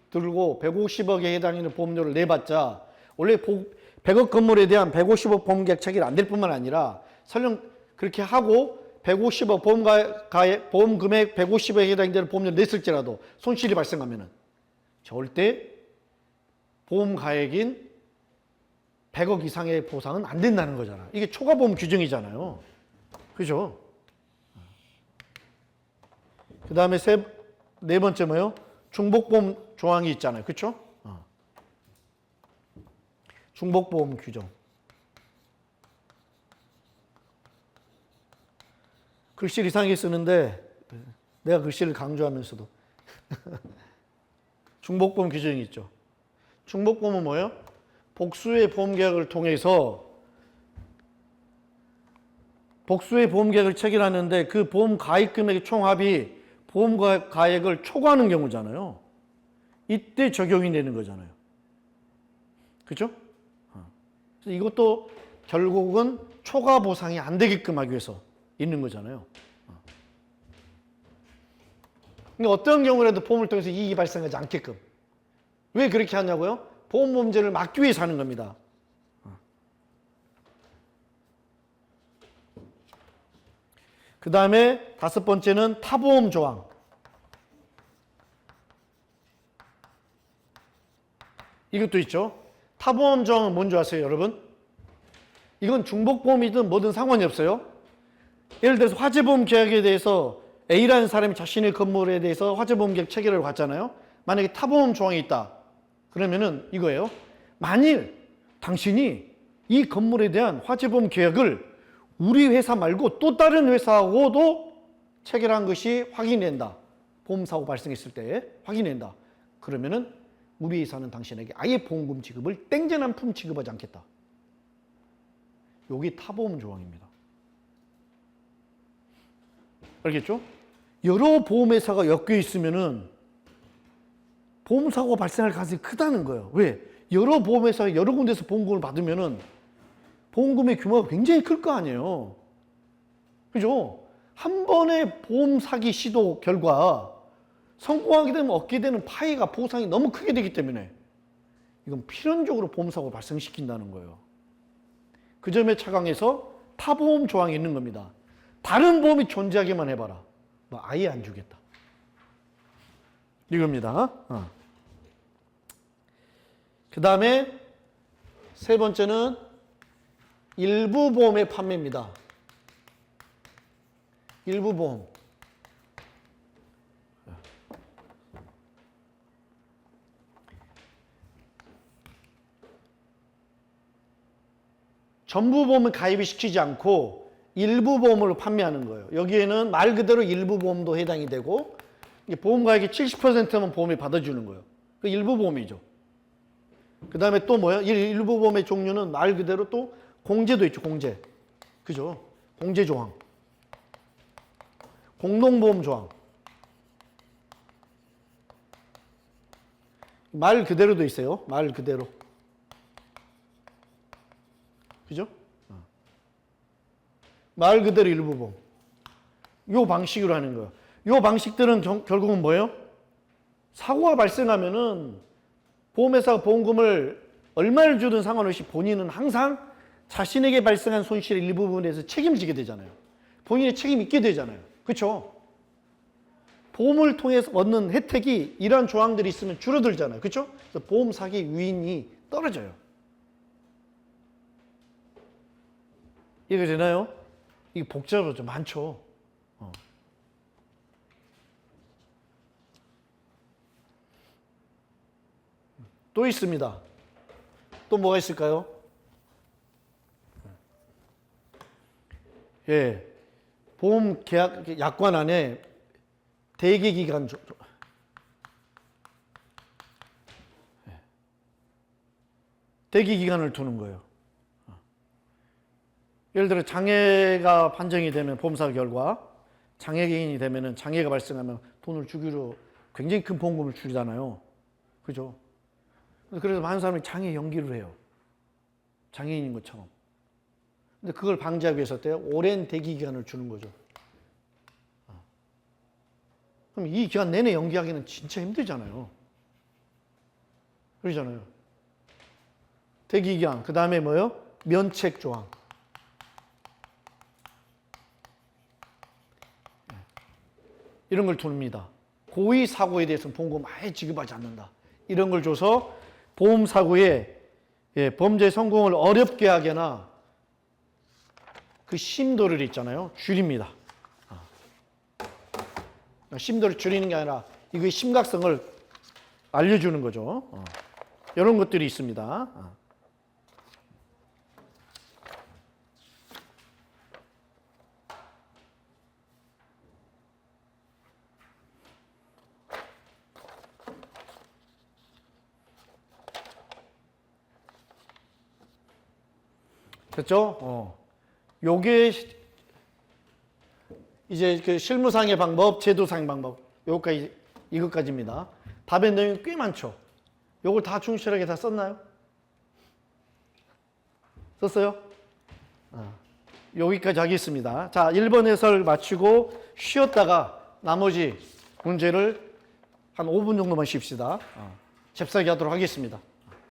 들고 150억에 해당하는 보험료를 내봤자 원래 100억 건물에 대한 150억 보험계약 체결이 안 될 뿐만 아니라 설령 그렇게 하고 150억 보험 금액 150억에 해당되는 보험료를 냈을지라도 손실이 발생하면은 절대 보험 가액인 100억 이상의 보상은 안 된다는 거잖아. 이게 초과보험 규정이잖아요. 그죠? 그 다음에 네 번째 뭐요? 중복보험 조항이 있잖아요. 그쵸? 중복보험 규정. 글씨를 이상하게 쓰는데 내가 글씨를 강조하면서도 중복보험 규정이 있죠. 중복보험은 뭐예요? 복수의 보험계약을 통해서 복수의 보험계약을 체결하는데 그 보험 가입 금액의 총합이 보험 가액을 초과하는 경우잖아요. 이때 적용이 되는 거잖아요. 그죠? 그래서 이것도 결국은 초과 보상이 안 되게끔 하기 위해서 있는 거잖아요. 그러니까 어떤 경우라도 보험을 통해서 이익이 발생하지 않게끔. 왜 그렇게 하냐고요? 보험 범죄를 막기 위해서 하는 겁니다. 그 다음에 다섯 번째는 타보험 조항. 이것도 있죠. 타보험 조항은 뭔지 아세요, 여러분? 이건 중복보험이든 뭐든 상관이 없어요. 예를 들어서 화재보험 계약에 대해서 A라는 사람이 자신의 건물에 대해서 화재보험 계약 체결을 받잖아요. 만약에 타보험 조항이 있다. 그러면은 이거예요. 만일 당신이 이 건물에 대한 화재보험 계약을 우리 회사 말고 또 다른 회사하고도 체결한 것이 확인된다. 보험사고 발생했을 때 확인된다. 그러면은 우리 회사는 당신에게 아예 보험금 지급을 땡전 한 푼 지급하지 않겠다. 여기 타보험 조항입니다. 알겠죠? 여러 보험회사가 엮여 있으면은 보험사고가 발생할 가능성이 크다는 거예요. 왜? 여러 보험회사가 여러 군데서 보험금을 받으면은 보험금의 규모가 굉장히 클 거 아니에요. 그죠? 한 번의 보험 사기 시도 결과 성공하게 되면 얻게 되는 파이가 보상이 너무 크게 되기 때문에 이건 필연적으로 보험사고를 발생시킨다는 거예요. 그 점에 착안해서 타보험 조항이 있는 겁니다. 다른 보험이 존재하게만 해봐라. 뭐 아예 안 주겠다. 이겁니다. 그 다음에 세 번째는 일부 보험의 판매입니다. 일부 보험. 전부 보험을 가입을 시키지 않고 일부 보험으로 판매하는 거예요. 여기에는 말 그대로 일부 보험도 해당이 되고 보험 가액의 70%만 보험이 받아주는 거예요. 그 일부 보험이죠. 그 다음에 또 뭐야? 일부 보험의 종류는 말 그대로 또 공제도 있죠. 공제. 그죠? 공제 조항. 공동보험 조항. 말 그대로도 있어요. 말 그대로. 그죠? 말 그대로 일부 보험. 요 방식으로 하는 거예요. 요 방식들은 결국은 뭐예요? 사고가 발생하면은 보험회사가 보험금을 얼마를 주든 상관없이 본인은 항상 자신에게 발생한 손실의 일부분에 대해서 책임을 지게 되잖아요. 본인의 책임이 있게 되잖아요. 그렇죠? 보험을 통해서 얻는 혜택이 이러한 조항들이 있으면 줄어들잖아요. 그렇죠? 그래서 보험 사기 유인이 떨어져요. 이해되나요? 이게 복잡하죠. 많죠. 또 있습니다. 또 뭐가 있을까요? 예. 보험 계약 약관 안에 대기 기간 대기 기간을 두는 거예요. 예를 들어 장애가 판정이 되면 보험사 결과 장애인이 되면은 장애가 발생하면 돈을 주기로 굉장히 큰 보험금을 주잖아요. 그죠? 그래서 많은 사람이 장애 연기를 해요. 장애인인 것처럼. 근데 그걸 방지하기 위해서 오랜 대기 기간을 주는 거죠. 그럼 이 기간 내내 연기하기는 진짜 힘들잖아요. 그러잖아요. 대기기한, 그 다음에 뭐요? 면책조항. 이런 걸 둡니다. 고의 사고에 대해서는 보험금 아예 지급하지 않는다. 이런 걸 줘서 보험 사고에 범죄 성공을 어렵게 하거나 그 심도를 있잖아요. 줄입니다. 심도를 줄이는 게 아니라 이거의 심각성을 알려주는 거죠. 이런 것들이 있습니다. 됐죠? 요게 이제 그 실무상의 방법, 제도상의 방법, 요거까지, 이것까지입니다. 답의 내용이 꽤 많죠? 요걸 다 충실하게 다 썼나요? 썼어요? 여기까지 하겠습니다. 자, 1번 해설 마치고 쉬었다가 나머지 문제를 한 5분 정도만 쉽시다. 잽싸게 하도록 하겠습니다.